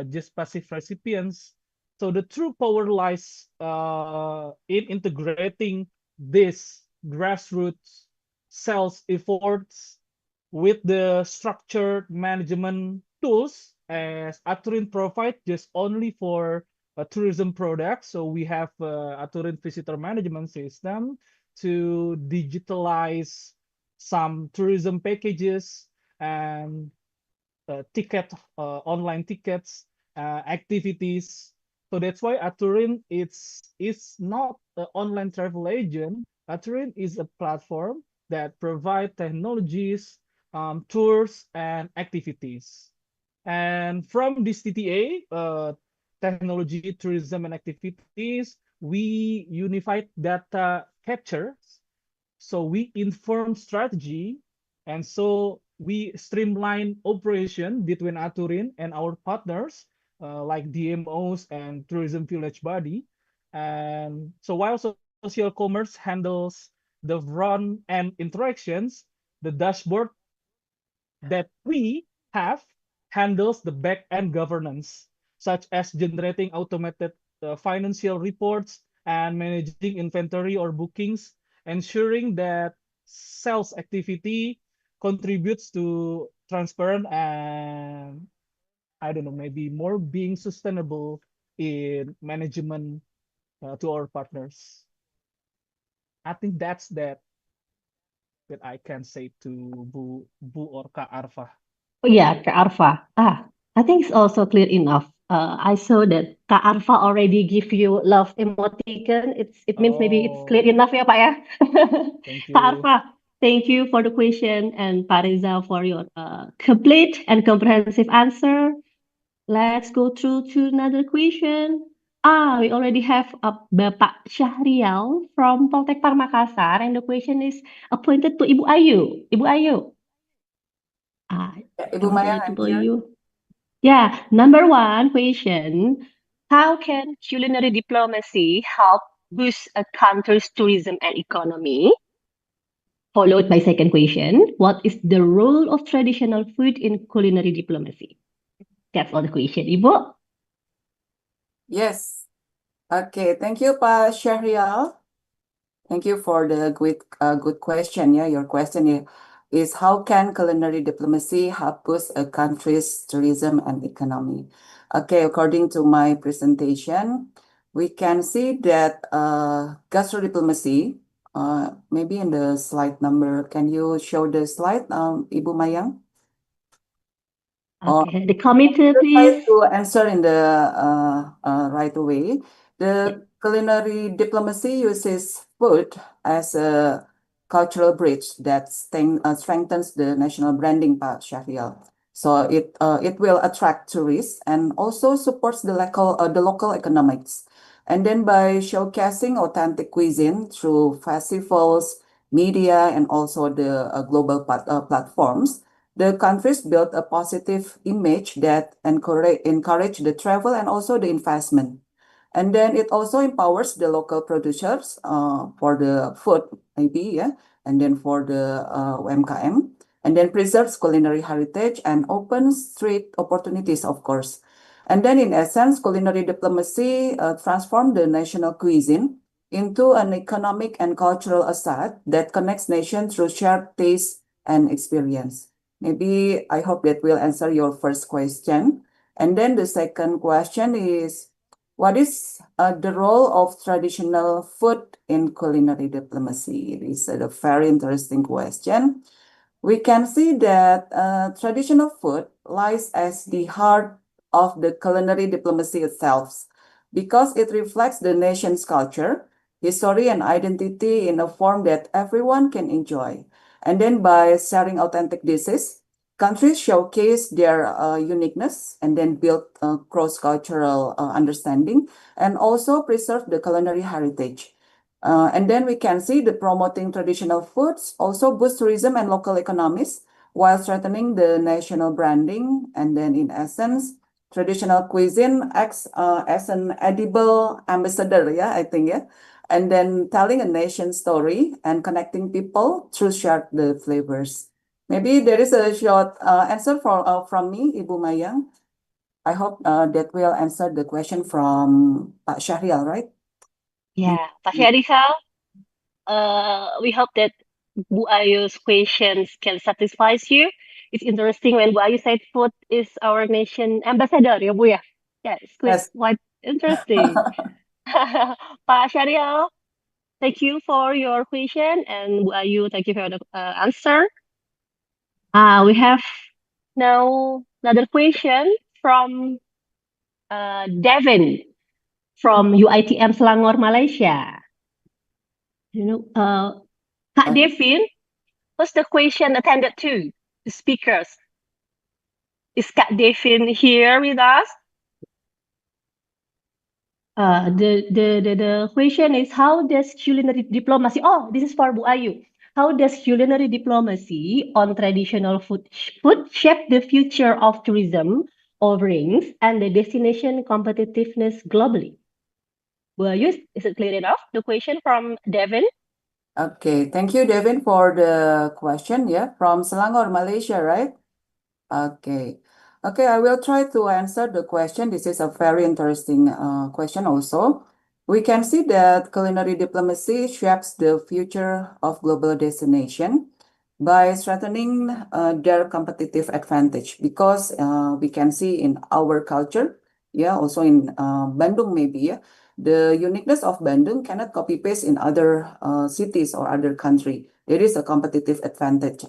just passive recipients. So the true power lies in integrating this grassroots sales efforts with the structured management tools as Aturin provide just only for tourism products. So we have Aturin visitor management system to digitalize some tourism packages and online tickets, activities. So that's why Aturin it's not an online travel agent. Aturin is a platform that provide technologies, tours, and activities. And from this TTA, technology, tourism, and activities, we unified data capture, so we inform strategy, and so we streamline operation between Aturin and our partners like DMOs and tourism village body. And so while social commerce handles the front end interactions, the dashboard that we have handles the back end governance, such as generating automated financial reports and managing inventory or bookings, ensuring that sales activity contributes to transparent and I don't know, maybe more being sustainable in management to our partners. I think that's that I can say to Bu or Kak Arfa. Oh, yeah, Kak Arfa. I think it's also clear enough. I saw that Kak Arfa already give you love emoticon. It means maybe it's clear Oh, enough ya, Pak ya. thank Kak you. Arfa, thank you for the question and Pak Reza for your complete and comprehensive answer. Let's go through to another question. We already have Bapak Syahrial from Poltek Makassar, and the question is appointed to Ibu Ayu. Ibu Ayu, Ibu I'm Maya, going to I'm blow here. you. Yeah, number one question. How can culinary diplomacy help boost a country's tourism and economy? Followed by second question. What is the role of traditional food in culinary diplomacy? That's all the question, Ibu. Yes. Okay, thank you, Pak Syahrial. Thank you for the good question. Yeah, your question is how can culinary diplomacy help boost a country's tourism and economy? Okay, according to my presentation, we can see that gastro diplomacy, maybe in the slide number, can you show the slide, Ibu Mayang? Okay, the committee, Try please. to answer in the right way. The culinary diplomacy uses food as a cultural bridge that strengthens the national branding, Pak Syahrial. So it will attract tourists and also supports the local economics. And then by showcasing authentic cuisine through festivals, media, and also the global platforms, the countries built a positive image that encourage the travel and also the investment. And then it also empowers the local producers for the food, maybe, yeah, and then for the UMKM, and then preserves culinary heritage and opens street opportunities, of course. And then in essence, culinary diplomacy transformed the national cuisine into an economic and cultural asset that connects nations through shared taste and experience. Maybe I hope that will answer your first question. And then the second question is, what is the role of traditional food in culinary diplomacy? This is a very interesting question. We can see that traditional food lies as the heart of the culinary diplomacy itself because it reflects the nation's culture, history, and identity in a form that everyone can enjoy. And then by sharing authentic dishes, countries showcase their uniqueness and then build cross-cultural understanding and also preserve the culinary heritage. And then we can see the promoting traditional foods also boost tourism and local economies while strengthening the national branding. And then in essence, traditional cuisine acts as an edible ambassador, yeah, I think, yeah. And then telling a nation story and connecting people through shared the flavors. Maybe there is a short answer from me, Ibu Mayang. I hope that will answer the question from Pak Syahrial, right? Yeah, Pak Syahrial, we hope that Bu Ayu's questions can satisfy you. It's interesting when Bu Ayu said food is our nation ambassador, ya Bu ya? Yeah, it's quite interesting. Pak Syahrial, thank you for your question, and Bu Ayu, thank you for the answer. We have now another question from Devin from UITM Selangor, Malaysia. Kak Devin, what's the question attended to? The speakers. Is Kak Devin here with us? The question is, how does culinary diplomacy? Oh, this is for Bu Ayu. How does culinary diplomacy on traditional food shape the future of tourism offerings and the destination competitiveness globally? Bu Ayu, is it clear enough? The question from Devin. Okay, thank you, Devin, for the question. Yeah, from Selangor, Malaysia, right? Okay. Okay, I will try to answer the question. This is a very interesting question also. We can see that culinary diplomacy shapes the future of global destination by strengthening their competitive advantage because we can see in our culture, yeah, also in Bandung maybe, yeah, the uniqueness of Bandung cannot copy paste in other cities or other country. There is a competitive advantage,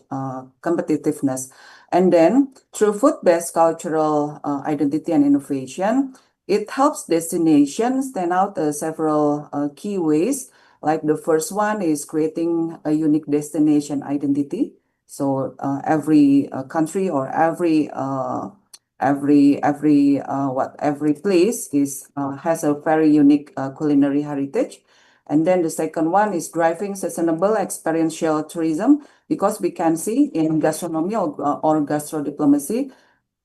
competitiveness. And then through food-based cultural identity and innovation, it helps destinations stand out several key ways. Like the first one is creating a unique destination identity. So every country or every place is has a very unique culinary heritage. And then the second one is driving sustainable experiential tourism because we can see in gastronomy or gastro diplomacy,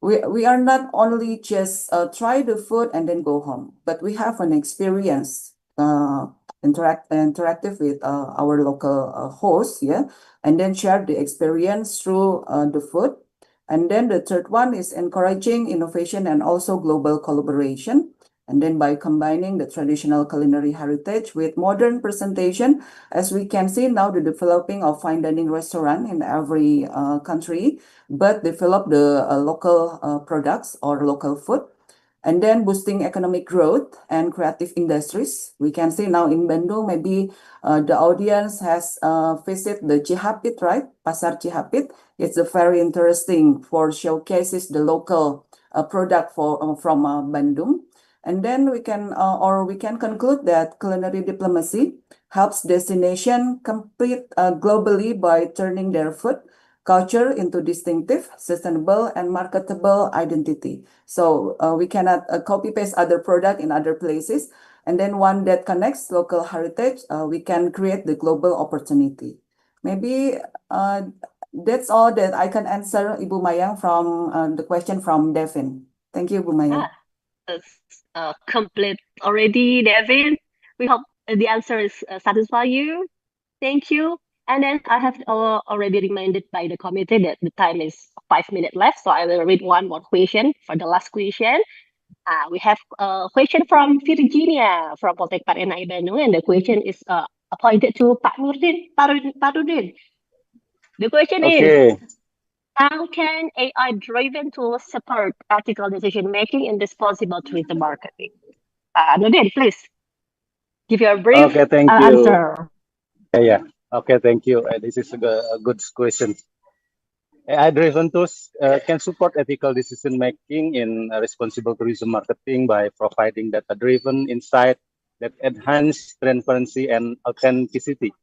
we are not only just try the food and then go home, but we have an experience interactive with our local hosts, yeah, and then share the experience through the food. And then the third one is encouraging innovation and also global collaboration. And then by combining the traditional culinary heritage with modern presentation, as we can see now the developing of fine dining restaurant in every country, but develop the local products or local food. And then boosting economic growth and creative industries. We can see now in Bandung, maybe the audience has visited the Cihapit, right? Pasar Cihapit. It's a very interesting for showcases the local product from Bandung. And then we can conclude that culinary diplomacy helps destination compete globally by turning their food culture into distinctive, sustainable, and marketable identity. So we cannot copy paste other product in other places. And then one that connects local heritage, we can create the global opportunity. Maybe that's all that I can answer, Ibu Mayang, from the question from Devin. Thank you, Ibu Mayang. It's complete already, Devin. We hope the answer is satisfy you. Thank you. And then I have already reminded by the committee that the time is 5 minutes left, so I will read one more question for the last question. We have a question from Virginia from Poltekad NHI Bandung, and the question is appointed to Pak Nurdin. The question is, How can AI-driven tools support ethical decision-making and responsible tourism marketing? Nordin, please give your brief Okay, thank you. answer. Yeah. Okay, thank you. This is a good question. AI-driven tools can support ethical decision making in responsible tourism marketing by providing data-driven insight that enhance transparency and authenticity,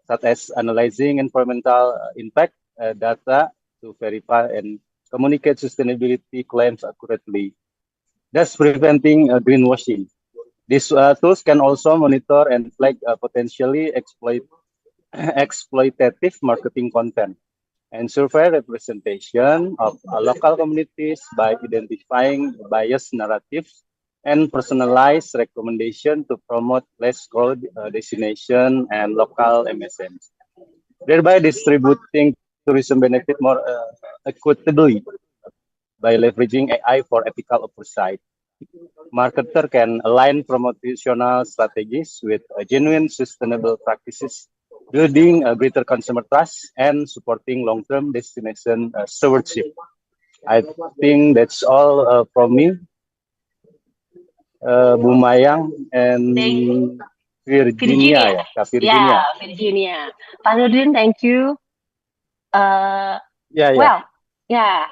such as analyzing environmental impact data to verify and communicate sustainability claims accurately, thus preventing greenwashing. These tools can also monitor and flag potentially exploitative marketing content and survey representation of local communities by identifying biased narratives and personalized recommendation to promote less crowded destination and local MSNs, thereby distributing tourism benefit more equitably by leveraging AI for ethical oversight. Marketer can align promotional strategies with genuine sustainable practices, building a greater consumer trust and supporting long-term destination stewardship. I think that's all from me, Bu Mayang and Virginia, Virginia. ya, Kak Yeah, Virginia. Virginia. Pak Nurdin, thank you. Ya, ya. Well, yeah,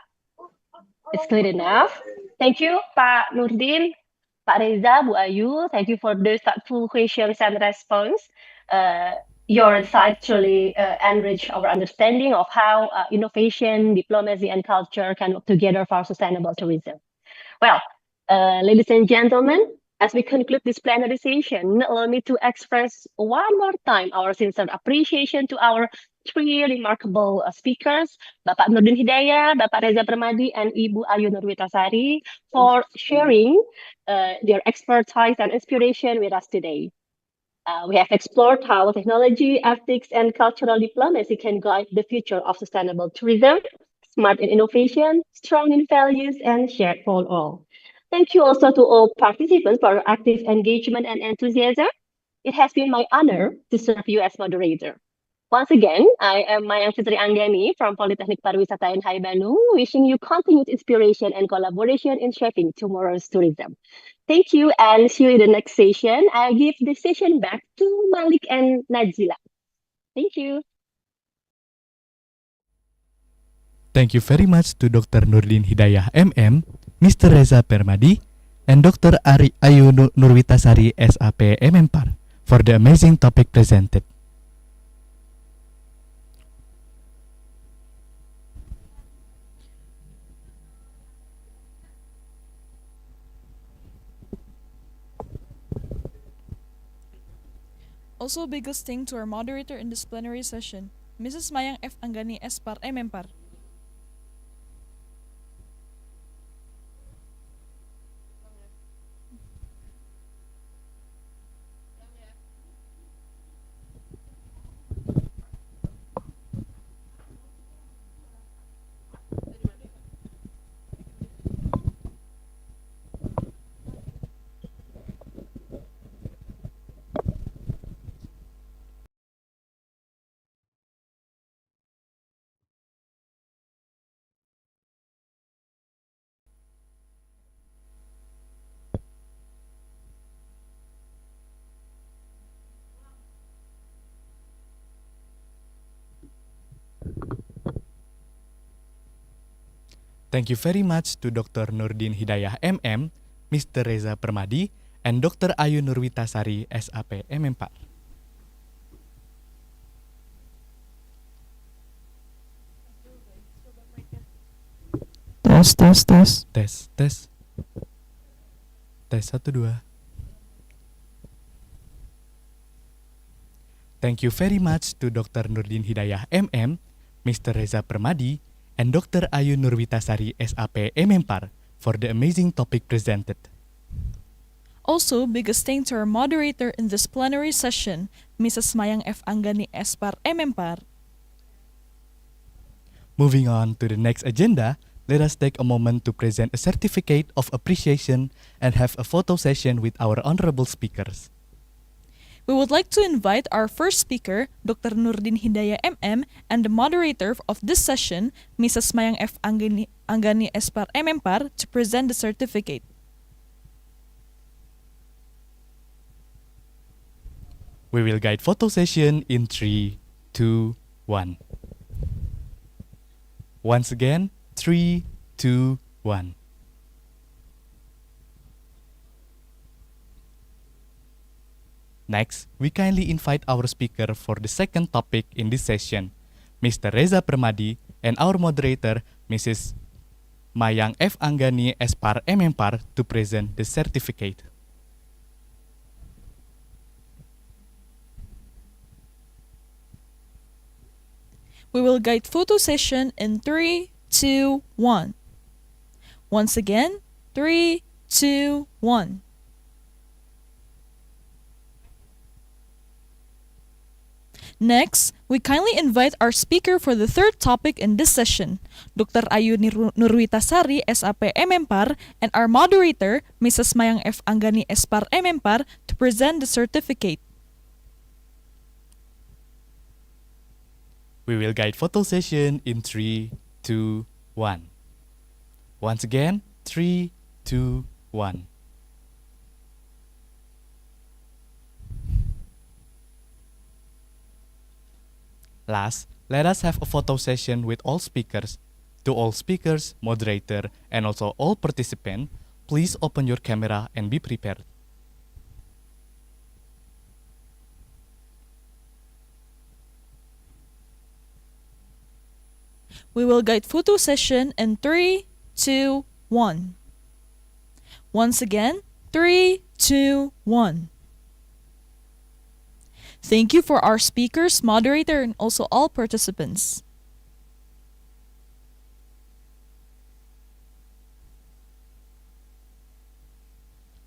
it's clear enough. Thank you, Pak Nurdin, Pak Reza, Bu Ayu. Thank you for the thoughtful questions and response. Your insights truly enrich our understanding of how innovation, diplomacy, and culture can work together for sustainable tourism. Well, ladies and gentlemen, as we conclude this plenary session, allow me to express one more time our sincere appreciation to our three remarkable speakers, Bapak Nurdin Hidayah, Bapak Reza Permadi, and Ibu Ayu Nurwitasari, for sharing their expertise and inspiration with us today. We have explored how technology, ethics, and cultural diplomacy can guide the future of sustainable tourism, smart in innovation, strong in values, and shared for all. Thank you also to all participants for your active engagement and enthusiasm. It has been my honor to serve you as moderator. Once again, I am Mayang Fitri Anggani from Politeknik Pariwisata NHI Bandung, wishing you continued inspiration and collaboration in shaping tomorrow's tourism. Thank you and see you in the next session. I give the session back to Malik and Najila. Thank you. Thank you very much to Dr. Nurdin Hidayah MM, Mr. Reza Permadi, and Dr. Ayu Nurwitasari SAP MMPAR for the amazing topic presented. Also, biggest thank to our moderator in this plenary session, Mrs. Mayang F. Anggani Espar MMPAR. Thank you very much to Dr. Nurdin Hidayah MM, Mr. Reza Permadi, and Dr. Ayu Nurwitasari SAP MMPAR. Tes 1 2. Thank you very much to Dr. Nurdin Hidayah MM, Mr. Reza Permadi, and Dr. Ayu Nurwitasari SAP MMPAR for the amazing topic presented. Also, biggest thank to our moderator in this plenary session, Mrs. Mayang F. Anggani Espar MMPAR. Moving on to the next agenda, let us take a moment to present a certificate of appreciation and have a photo session with our honorable speakers. We would like to invite our first speaker, Dr. Nurdin Hidayah MM, and the moderator of this session, Mrs. Mayang F. Anggani Espar MMPAR, to present the certificate. We will guide photo session in 3, 2, 1. Once again, 3, 2, 1. Next, we kindly invite our speaker for the second topic in this session, Mr. Reza Permadi, and our moderator, Mrs. Mayang F. Anggani Espar MMPAR, to present the certificate. We will guide photo session in 3, 2, 1. Once again, 3, 2, 1. Next, we kindly invite our speaker for the third topic in this session, Dr. Ayu Nurwitasari, SAP MMPAR, and our moderator, Mrs. Mayang F. Anggani Espar MMPAR, to present the certificate. We will guide photo session in 3, 2, 1. Once again, 3, 2, 1. Last, let us have a photo session with all speakers. To all speakers, moderator, and also all participants, please open your camera and be prepared. We will guide photo session in 3, 2, 1. Once again, 3, 2, 1. Thank you for our speakers, moderator, and also all participants.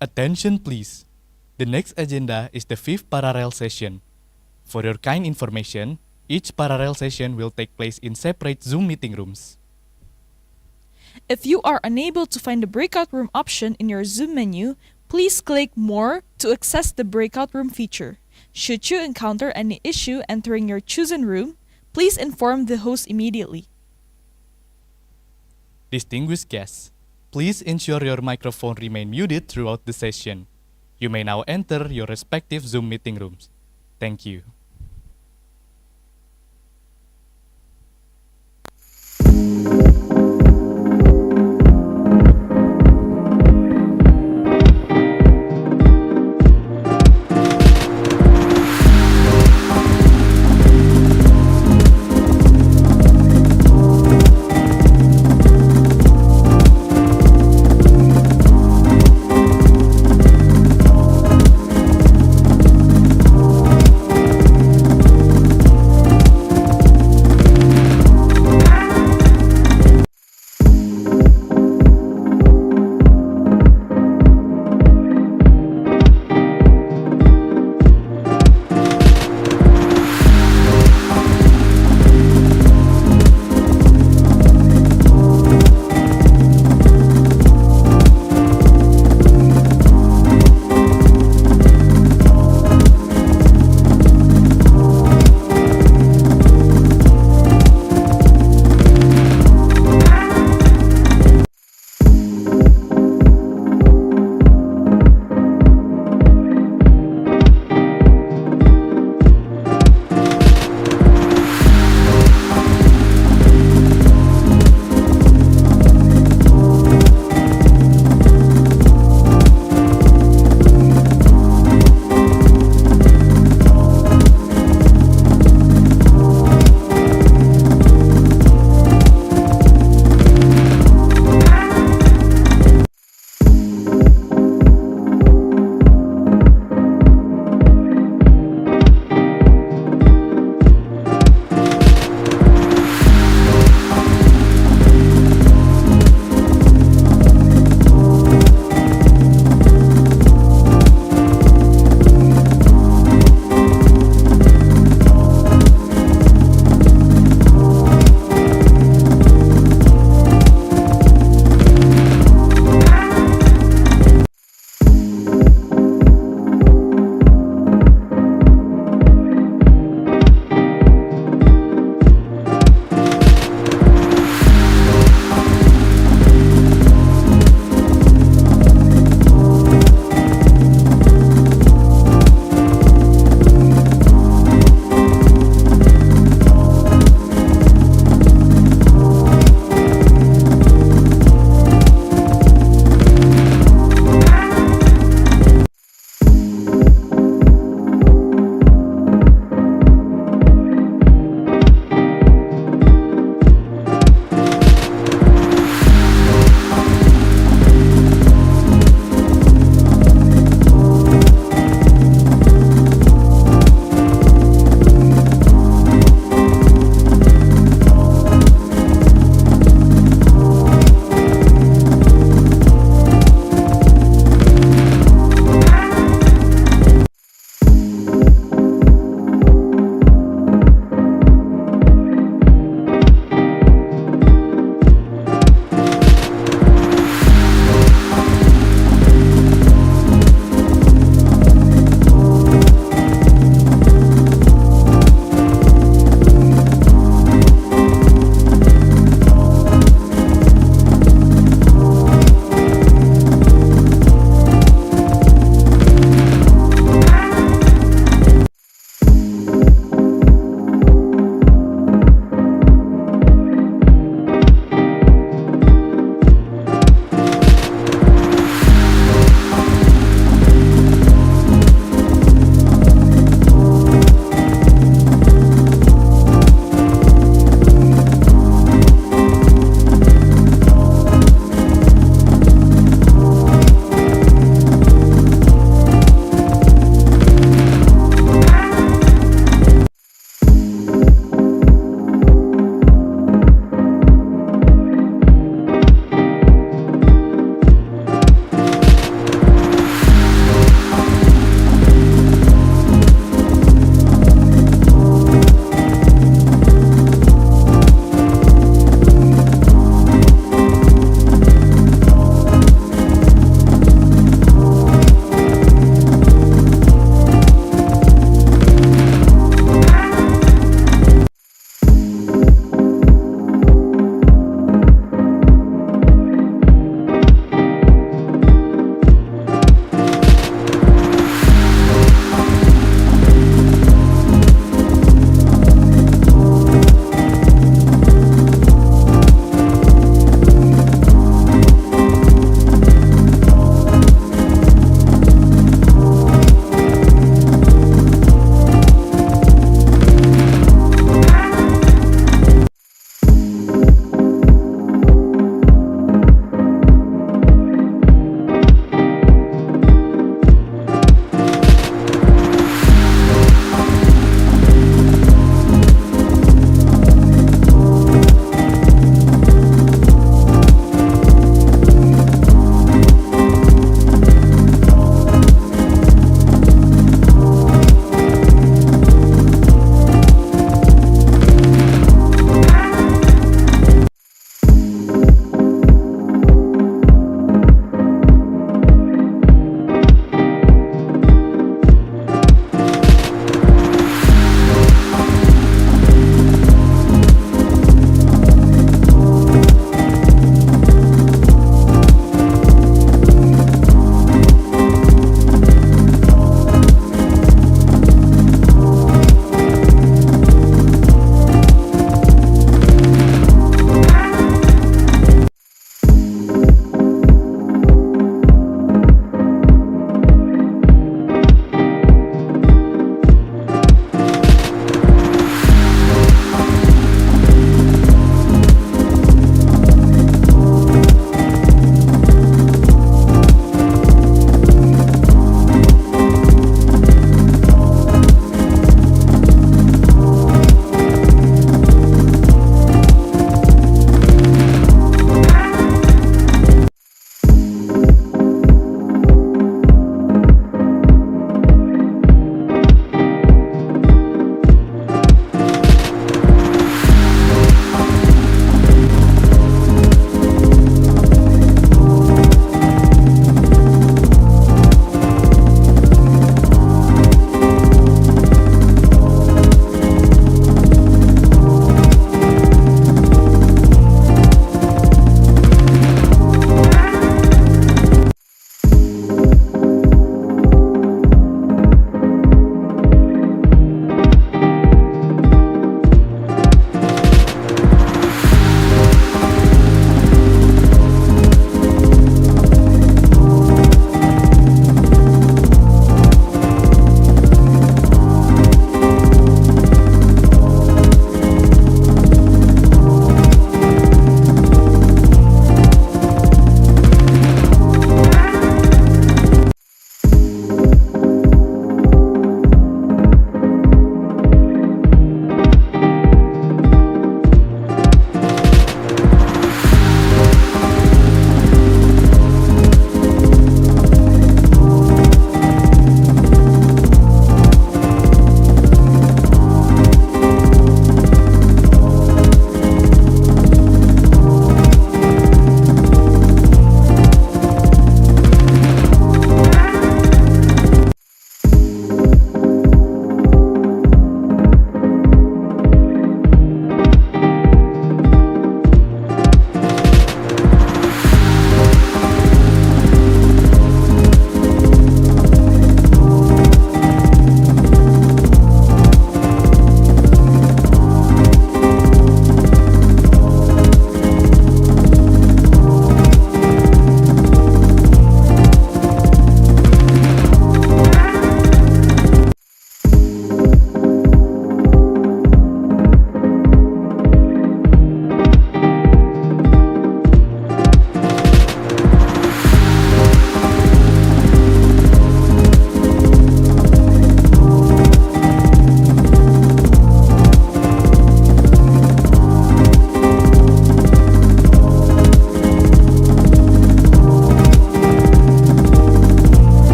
Attention please. The next agenda is the 5th parallel session. For your kind information, each parallel session will take place in separate Zoom meeting rooms. If you are unable to find the breakout room option in your Zoom menu, please click More to access the breakout room feature. Should you encounter any issue entering your chosen room, please inform the host immediately. Distinguished guests, please ensure your microphone remain muted throughout the session. You may now enter your respective Zoom meeting rooms. Thank you.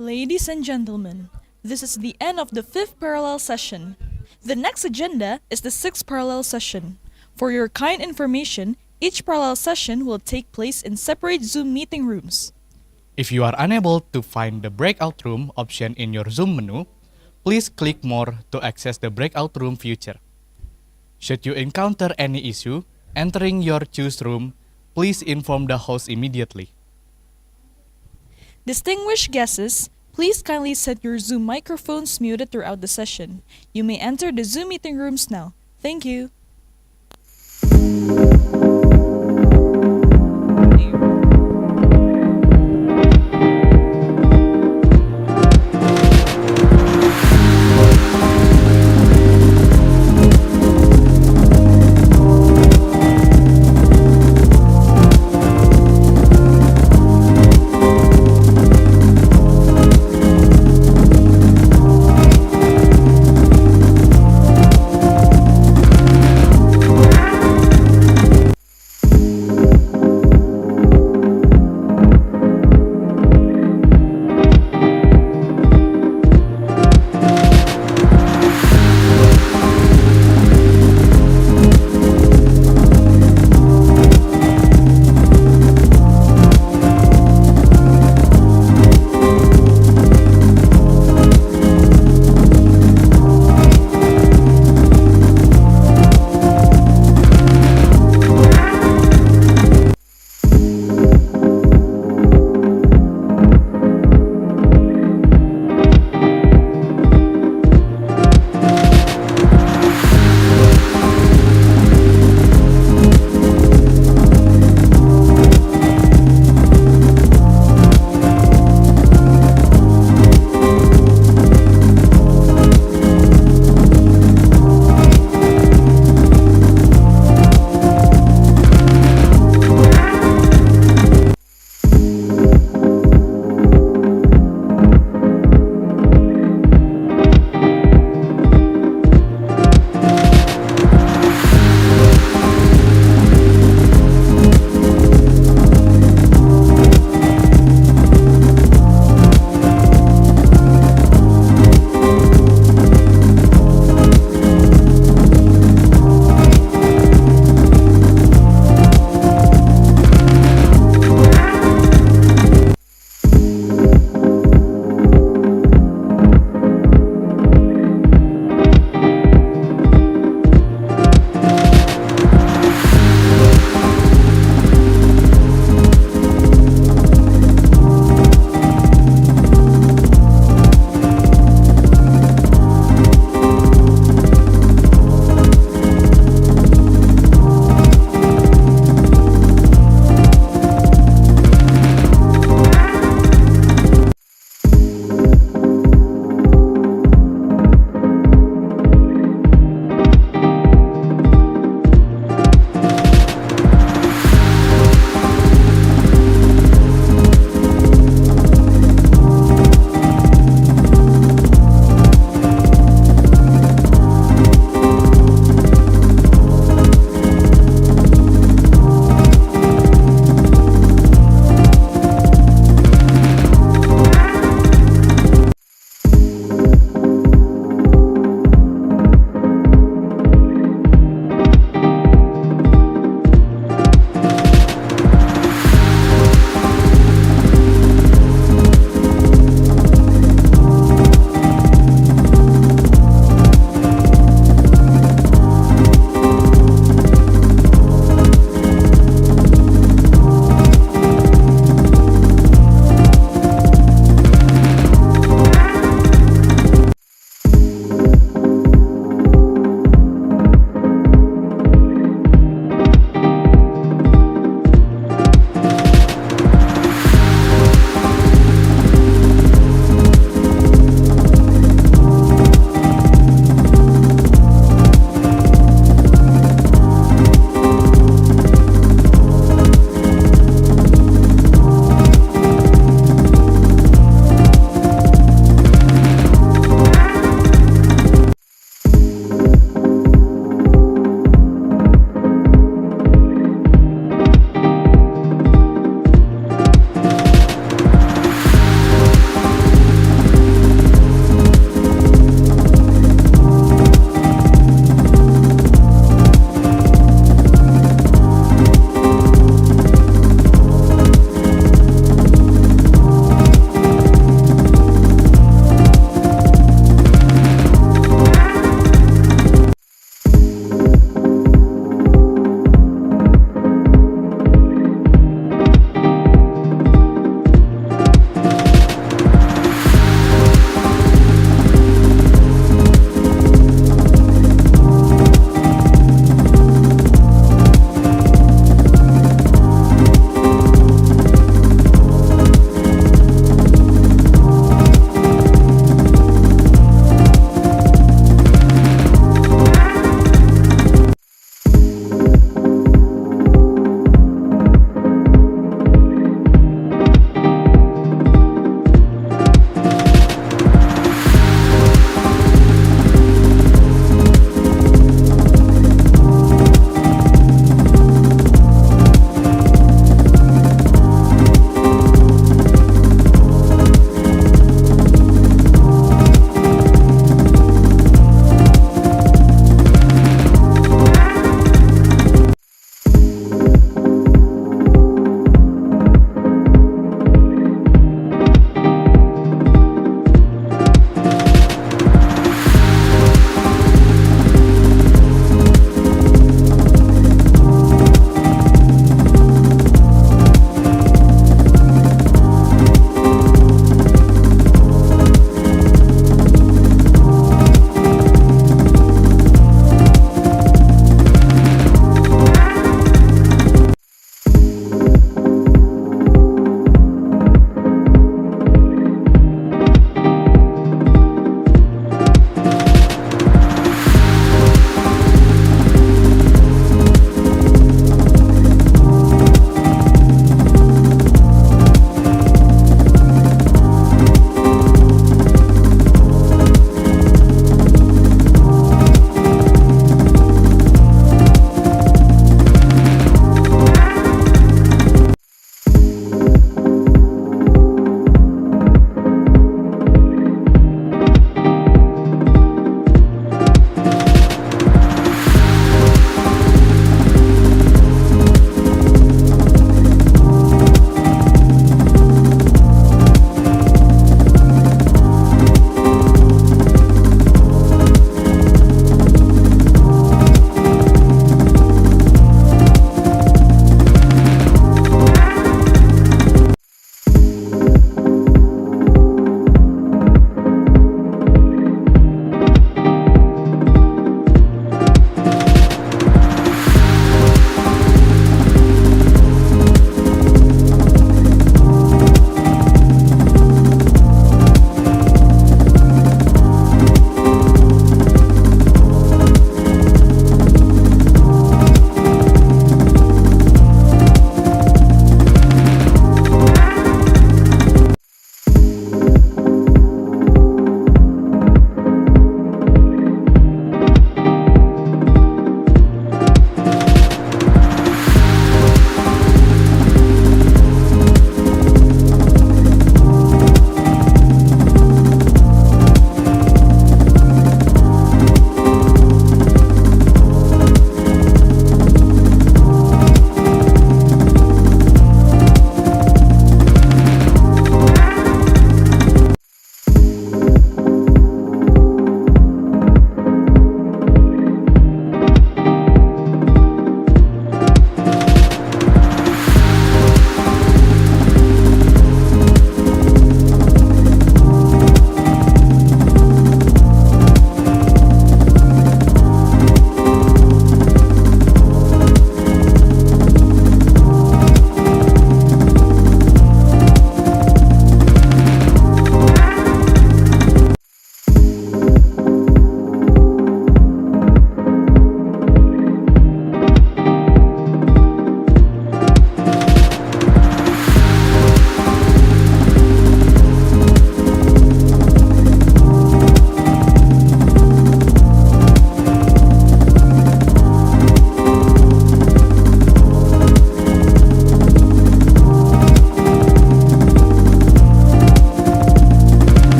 Ladies and gentlemen, this is the end of the fifth parallel session. The next agenda is the sixth parallel session. For your kind information, each parallel session will take place in separate Zoom meeting rooms. If you are unable to find the breakout room option in your Zoom menu, please click More to access the breakout room feature. Should you encounter any issue entering your choose room, please inform the host immediately. Distinguished guests, please kindly set your Zoom microphones muted throughout the session. You may enter the Zoom meeting rooms now. Thank you.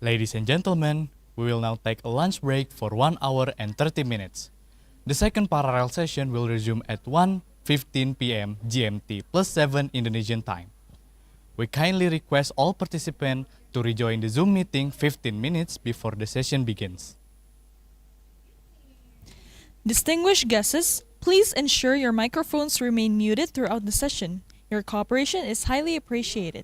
Ladies and gentlemen, we will now take a lunch break for 1 hour and 30 minutes. The second parallel session will resume at 1:15 p.m. GMT plus 7 Indonesian time. We kindly request all participants to rejoin the Zoom meeting 15 minutes before the session begins. Distinguished guests, please ensure your microphones remain muted throughout the session. Your cooperation is highly appreciated.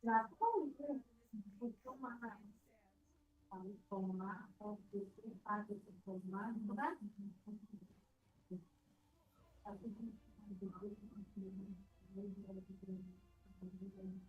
It's the cleanest village in the world.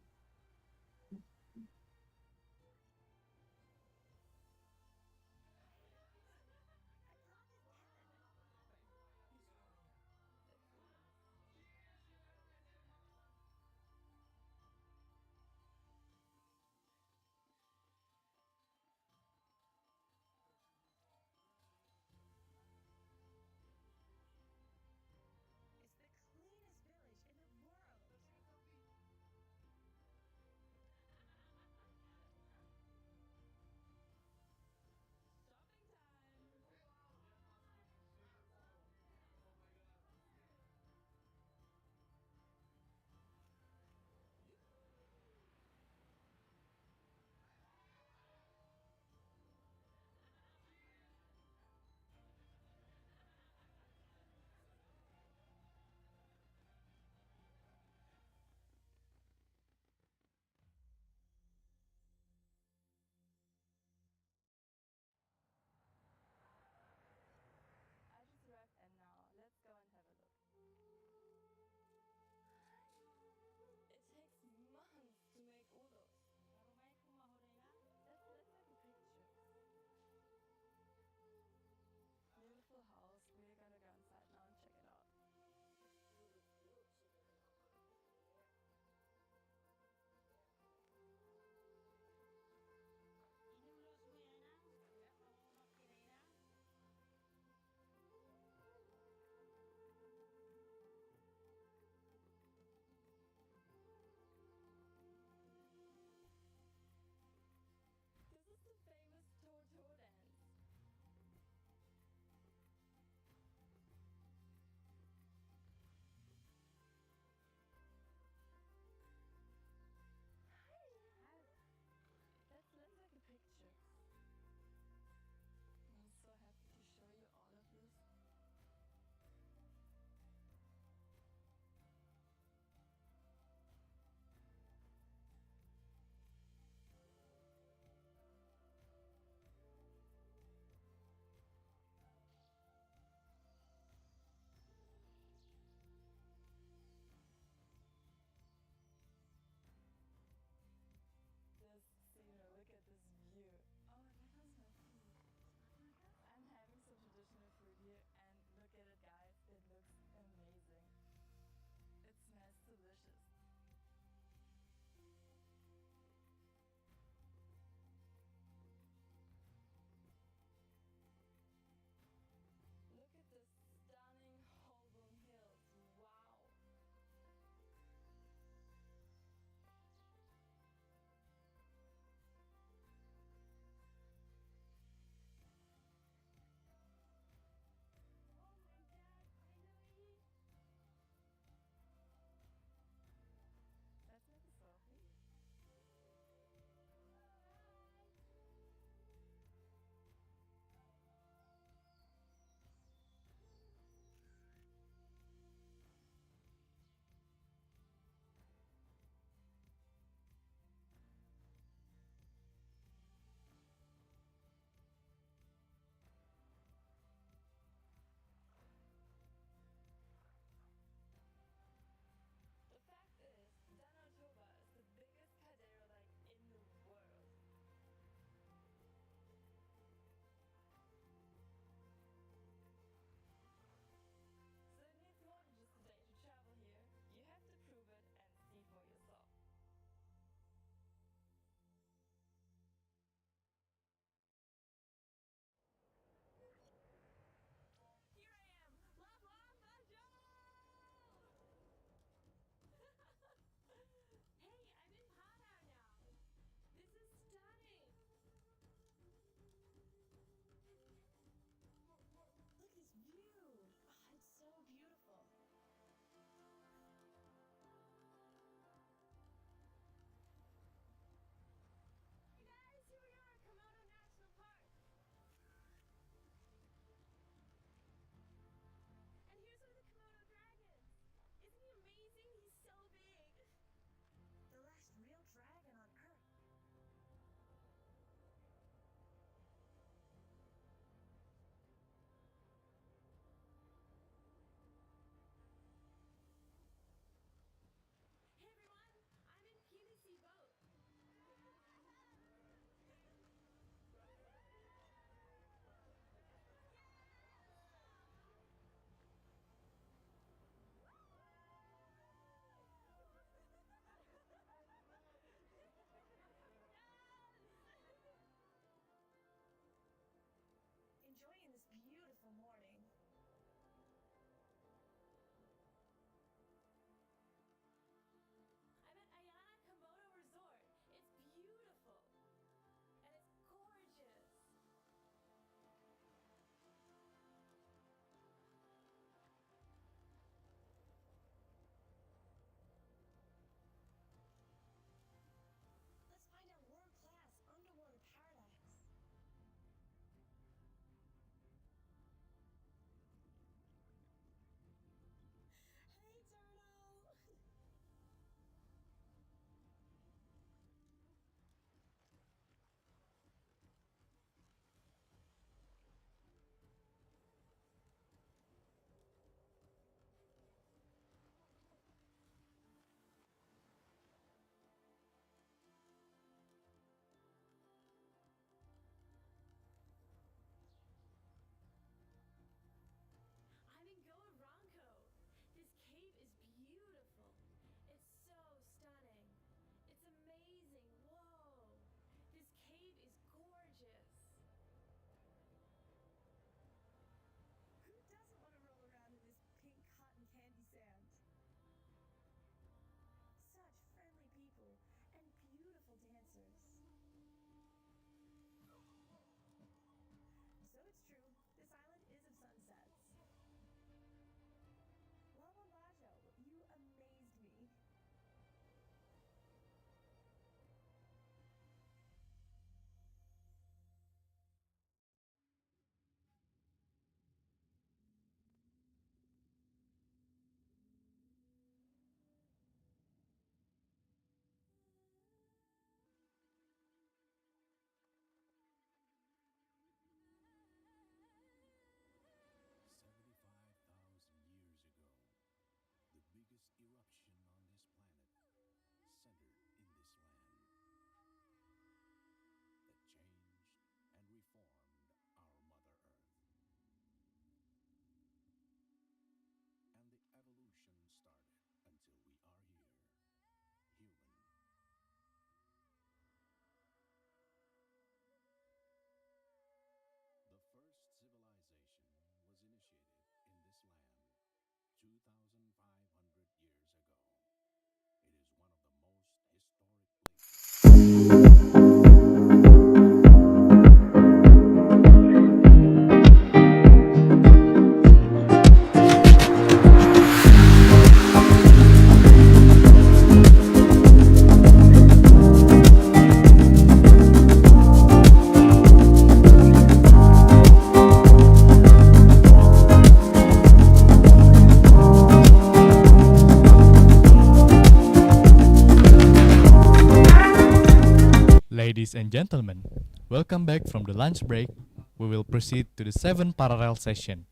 Ladies and gentlemen, welcome back from the lunch break. We will proceed to the 7th parallel session.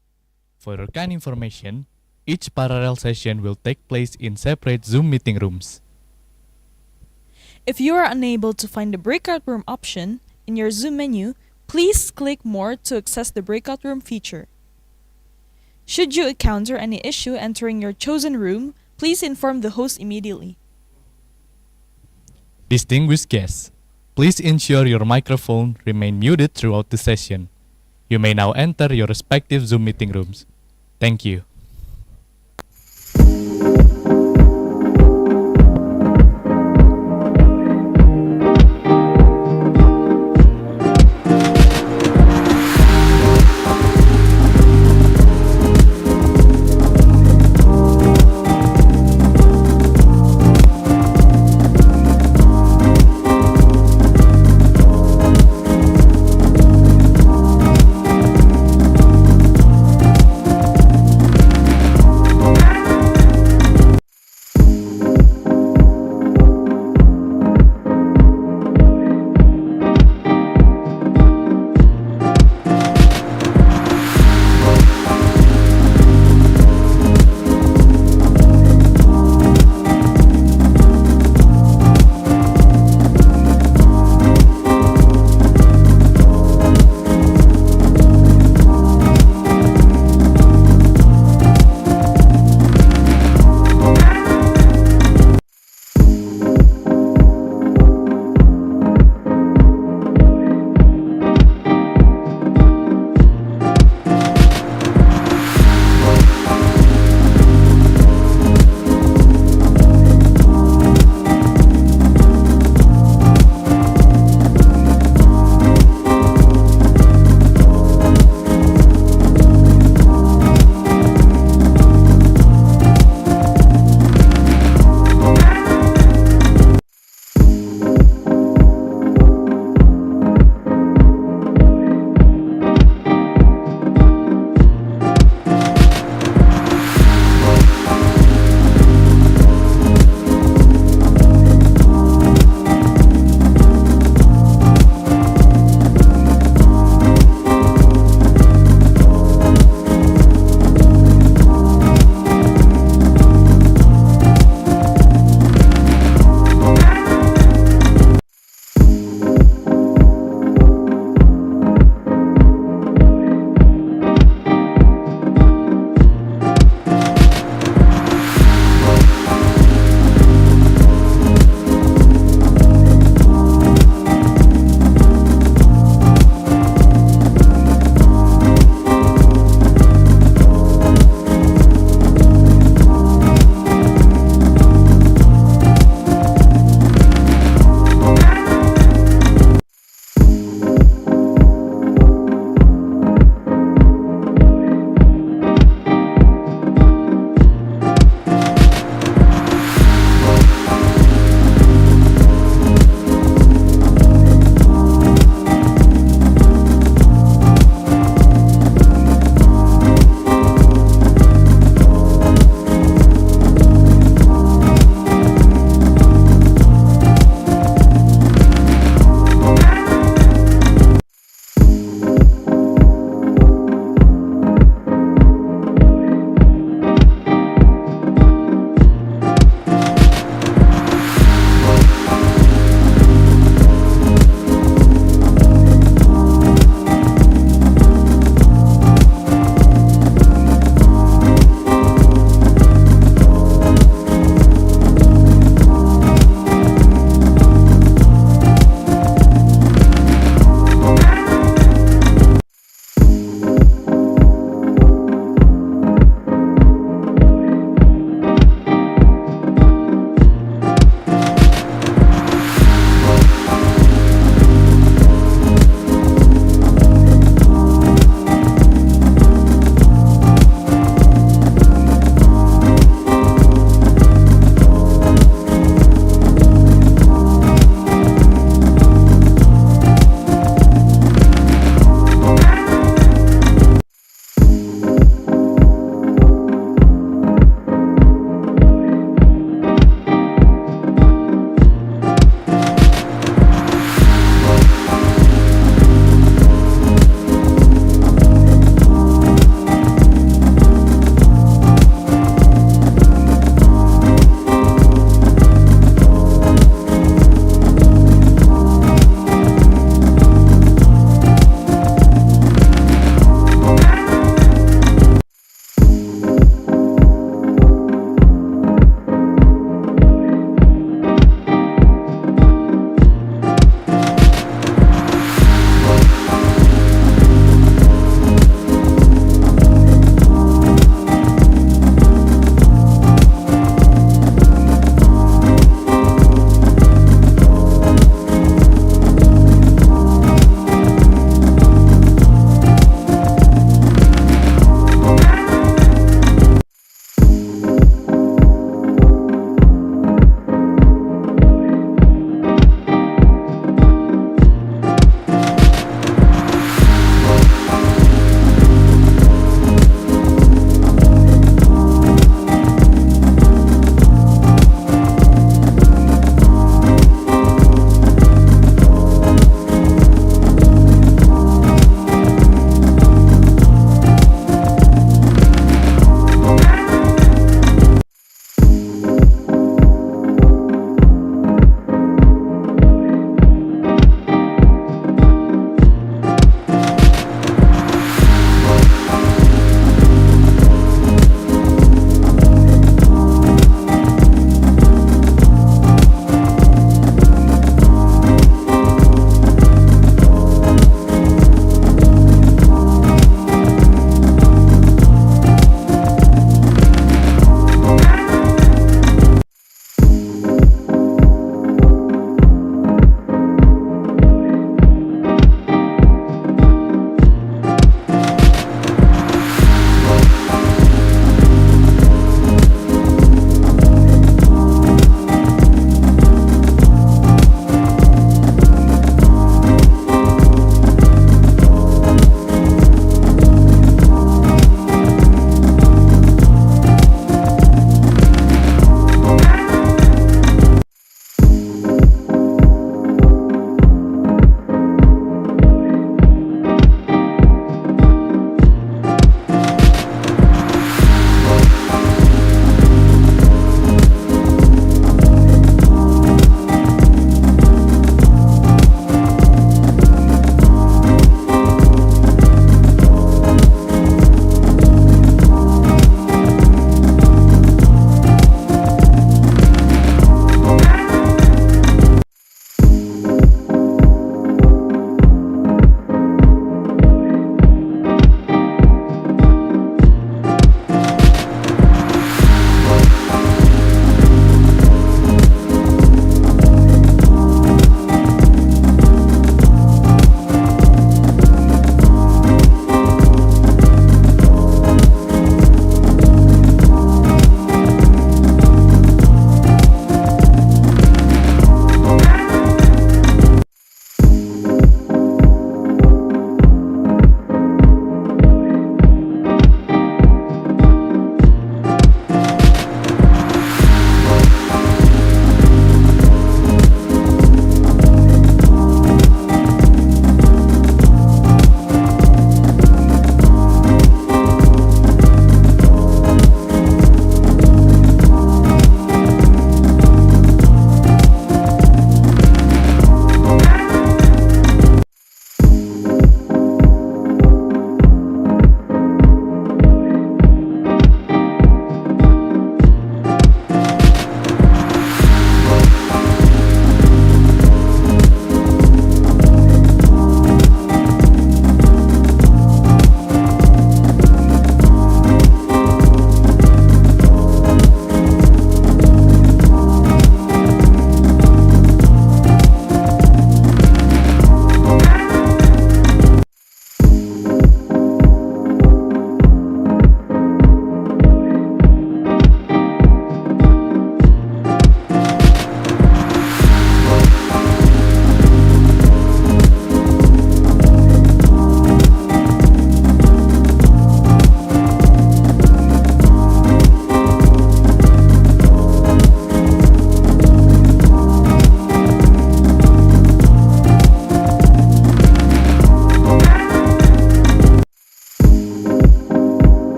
For your kind information, each parallel session will take place in separate Zoom meeting rooms. If you are unable to find the breakout room option in your Zoom menu, please click More to access the breakout room feature. Should you encounter any issue entering your chosen room, please inform the host immediately. Distinguished guests, please ensure your microphone remain muted throughout the session. You may now enter your respective Zoom meeting rooms. Thank you.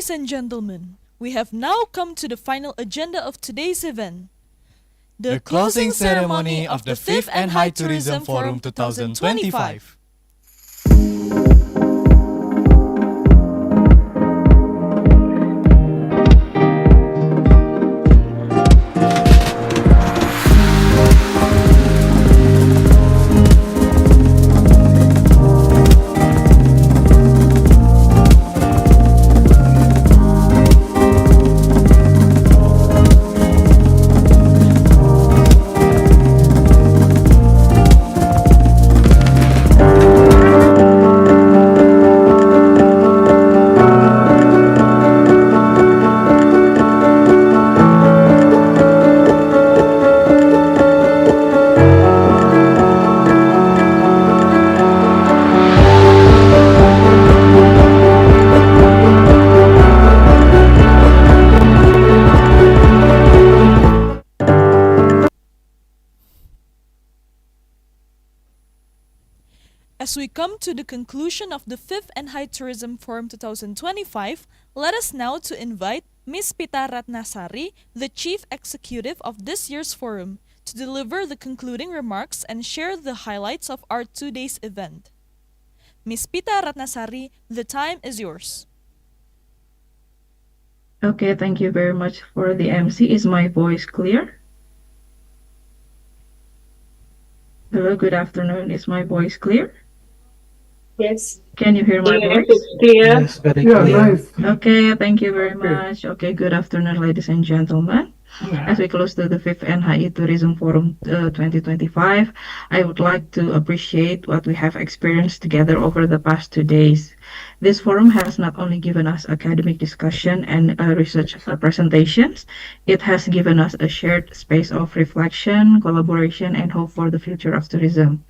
Ladies and gentlemen, we have now come to the final agenda of today's event. The closing ceremony of the 5th NHI Tourism Forum 2025. As we come to the conclusion of the 5th NHI Tourism Forum 2025, let us now to invite Ms. Pita Ratnasari, the Chief Executive of this year's forum, to deliver the concluding remarks and share the highlights of our 2 days event. Ms. Pita Ratnasari, the time is yours. Okay, thank you very much for the MC. Is my voice clear? Hello, good afternoon. Is my voice clear? Yes. Can you hear my voice? Clear. Yes, very clear. Okay, thank you very much. Okay, good afternoon, ladies and gentlemen. As we close to the 5th NHI Tourism Forum 2025, I would like to appreciate what we have experienced together over the past 2 days. This forum has not only given us academic discussion and research presentations, it has given us a shared space of reflection, collaboration, and hope for the future of tourism.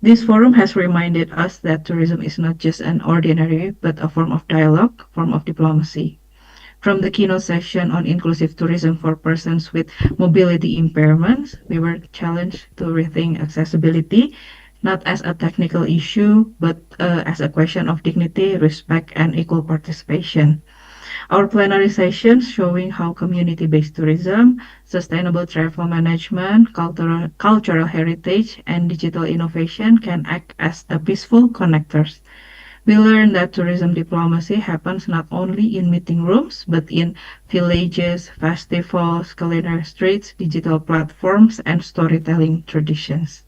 This forum has reminded us that tourism is not just an ordinary, but a form of dialogue, form of diplomacy. From the keynote session on inclusive tourism for persons with mobility impairments, we were challenged to rethink accessibility, not as a technical issue, but as a question of dignity, respect, and equal participation. Our plenary sessions showing how community-based tourism, sustainable travel management, cultural heritage, and digital innovation can act as a peaceful connectors. We learned that tourism diplomacy happens not only in meeting rooms, but in villages, festivals, culinary streets, digital platforms, and storytelling traditions.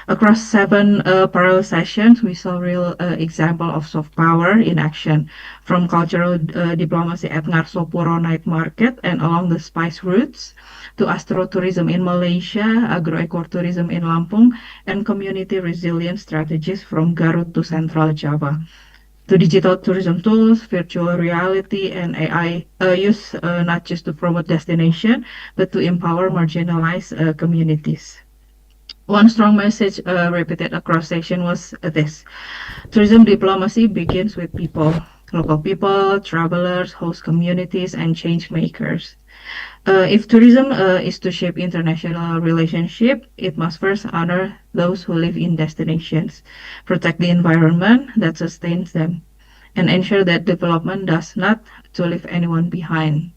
Across 7 parallel sessions, we saw real example of soft power in action, from cultural diplomacy at Ngarsopuro Night Market and along the spice routes, to astrotourism in Malaysia, agroecotourism in Lampung, and community resilience strategies from Garut to Central Java. To digital tourism tools, virtual reality, and AI use not just to promote destination, but to empower marginalized communities. One strong message repeated across session was this: tourism diplomacy begins with people, local people, travelers, host communities, and change makers. If tourism is to shape international relationship, it must first honor those who live in destinations, protect the environment that sustains them, and ensure that development does not to leave anyone behind.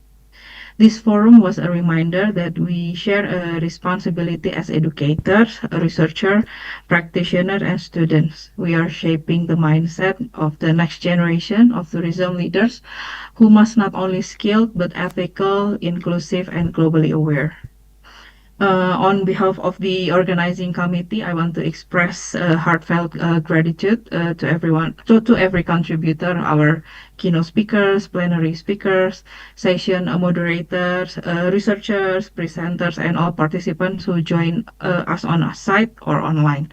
This forum was a reminder that we share a responsibility as educators, researchers, practitioners, and students. We are shaping the mindset of the next generation of tourism leaders who must not only skilled but ethical, inclusive, and globally aware. On behalf of the organizing committee, I want to express heartfelt gratitude to everyone, to every contributor, our keynote speakers, plenary speakers, session moderators, researchers, presenters, and all participants who join us on a site or online.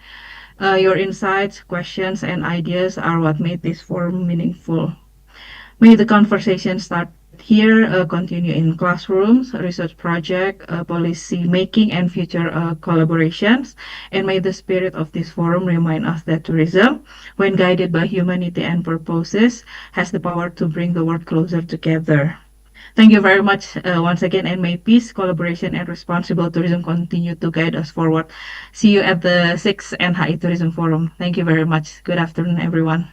Your insights, questions, and ideas are what made this forum meaningful. May the conversation start here, continue in classrooms, research project, policy making, and future collaborations. And may the spirit of this forum remind us that tourism, when guided by humanity and purposes, has the power to bring the world closer together. Thank you very much once again, and may peace, collaboration, and responsible tourism continue to guide us forward. See you at the 6th NHI Tourism Forum. Thank you very much. Good afternoon, everyone.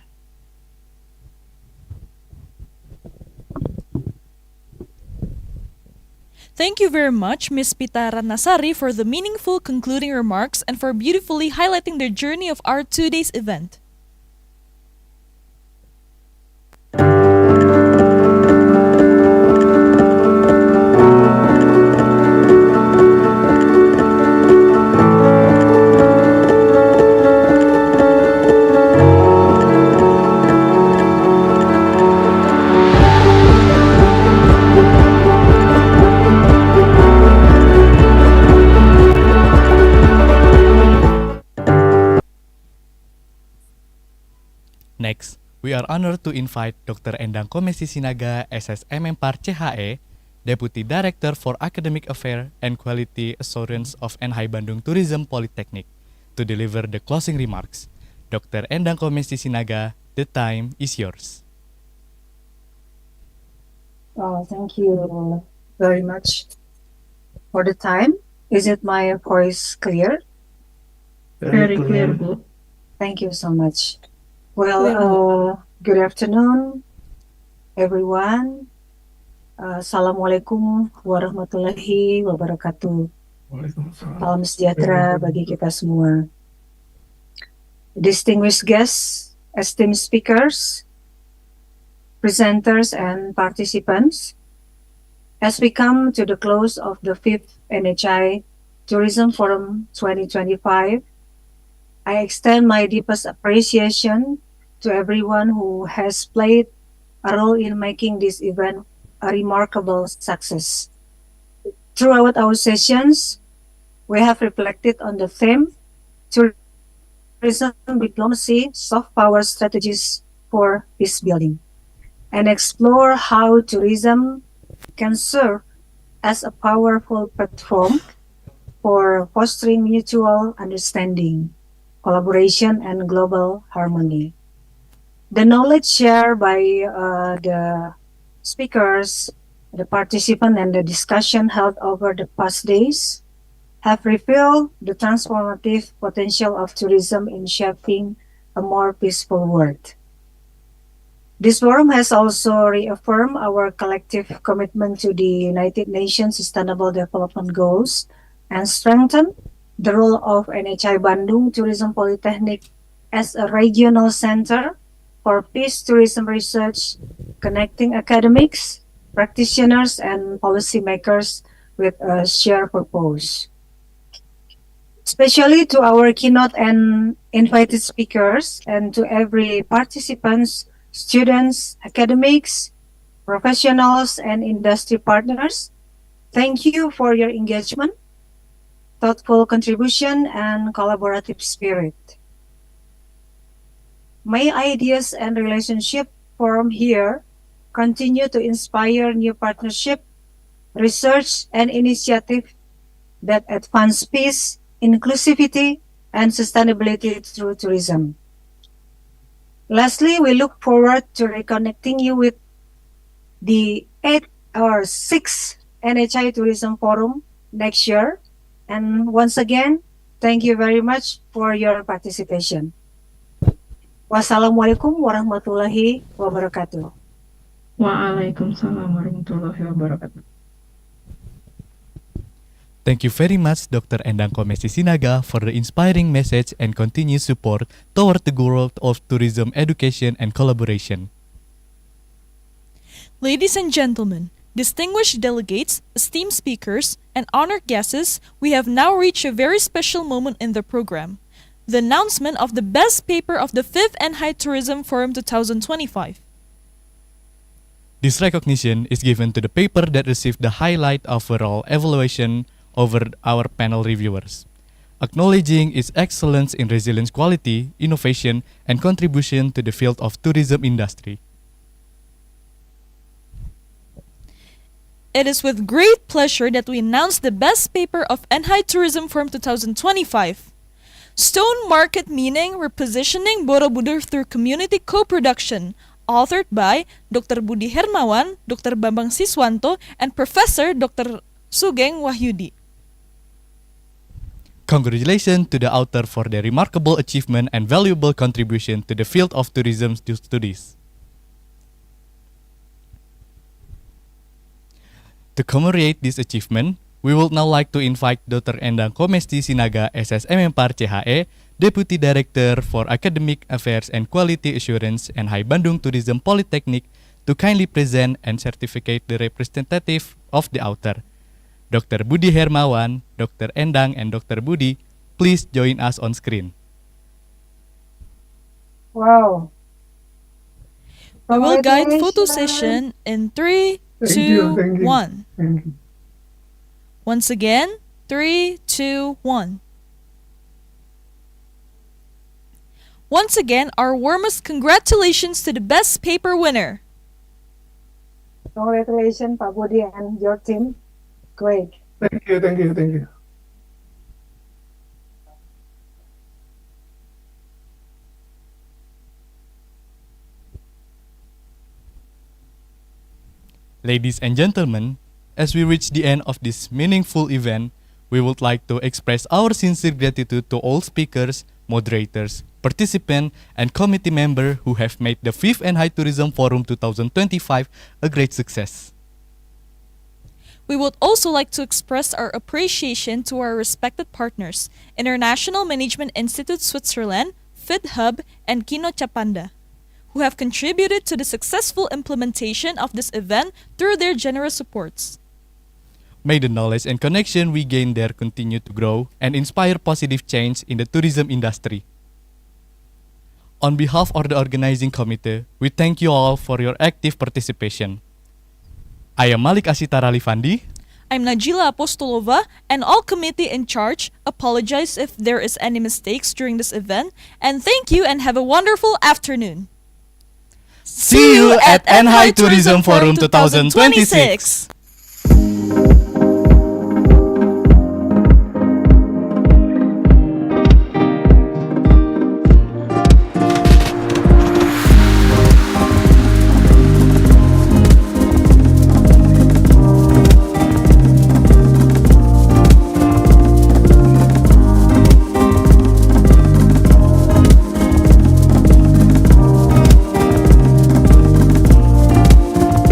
Thank you very much, Ms. Pitara Nasari, for the meaningful concluding remarks and for beautifully highlighting the journey of our 2 days event. Next, we are honored to invite Dr. Endang Komesi Sinaga, SSMM Par CHE, Deputy Director for Academic Affairs and Quality Assurance of NHI Bandung Tourism Polytechnic, to deliver the closing remarks. Dr. Endang Komesi Sinaga, the time is yours. Oh, thank you very much for the time. Is it my voice clear? Very clear, Bu. Thank you so much. Well, good afternoon, everyone. Assalamualaikum warahmatullahi wabarakatuh. Salam sejahtera bagi kita semua. Distinguished guests, esteemed speakers, presenters, and participants, as we come to the close of the 5th NHI Tourism Forum 2025, I extend my deepest appreciation to everyone who has played a role in making this event a remarkable success. Throughout our sessions, we have reflected on the theme tourism diplomacy, soft power strategies for peace building, and explore how tourism can serve as a powerful platform for fostering mutual understanding, collaboration, and global harmony. The knowledge shared by the speakers, the participants, and the discussion held over the past days have revealed the transformative potential of tourism in shaping a more peaceful world. This forum has also reaffirmed our collective commitment to the United Nations Sustainable Development Goals and strengthened the role of NHI Bandung Tourism Polytechnic as a regional center for peace tourism research, connecting academics, practitioners, and policymakers with a shared purpose. Especially to our keynote and invited speakers, and to every participants, students, academics, professionals, and industry partners, thank you for your engagement, thoughtful contribution, and collaborative spirit. May ideas and relationship formed here continue to inspire new partnership, research, and initiative that advance peace, inclusivity, and sustainability through tourism. Lastly, we look forward to reconnecting you with the 6th NHI Tourism Forum next year. And once again, thank you very much for your participation. Wassalamualaikum warahmatullahi wabarakatuh. Waalaikumsalam warahmatullahi wabarakatuh. Thank you very much, Dr. Endang Komesi Sinaga, for the inspiring message and continued support toward the growth of tourism, education, and collaboration. Ladies and gentlemen, distinguished delegates, esteemed speakers, and honored guests, we have now reached a very special moment in the program, the announcement of the best paper of the 5th NHI Tourism Forum 2025. This recognition is given to the paper that received the highlight overall evaluation over our panel reviewers, acknowledging its excellence in resilience quality, innovation, and contribution to the field of tourism industry. It is with great pleasure that we announce the best paper of NHI Tourism Forum 2025. Stone Market Meaning Repositioning Borobudur Through Community Co-Production, authored by Dr. Budi Hermawan, Dr. Bambang Siswanto, and Professor Dr. Sugeng Wahyudi. Congratulations to the author for their remarkable achievement and valuable contribution to the field of tourism studies. To commemorate this achievement, we would now like to invite Dr. Endang Komesti Sinaga, SSM Par CHE, Deputy Director for Academic Affairs and Quality Assurance NHI Bandung Tourism Polytechnic, to kindly present and certificate the representative of the author. Dr. Budi Hermawan, Dr. Endang, and Dr. Budi, please join us on screen. Wow. We will guide photo session in 3, 2, 1. Once again, 3, 2, 1. Once again, our warmest congratulations to the best paper winner. Congratulations, Pak Budi and your team. Great. Thank you, thank you, thank you. Ladies and gentlemen, as we reach the end of this meaningful event, we would like to express our sincere gratitude to all speakers, moderators, participants, and committee members who have made the 5th NHI Tourism Forum 2025 a great success. We would also like to express our appreciation to our respected partners, International Management Institute Switzerland, FIDHub, and Kino Chapanda, who have contributed to the successful implementation of this event through their generous supports. May the knowledge and connection we gain there continue to grow and inspire positive change in the tourism industry. On behalf of the organizing committee, we thank you all for your active participation. I am Malik Asitara Livandi. I'm Najila Apostolova, and all committee in charge apologize if there is any mistakes during this event, and thank you and have a wonderful afternoon. See you at NHI Tourism Forum 2026.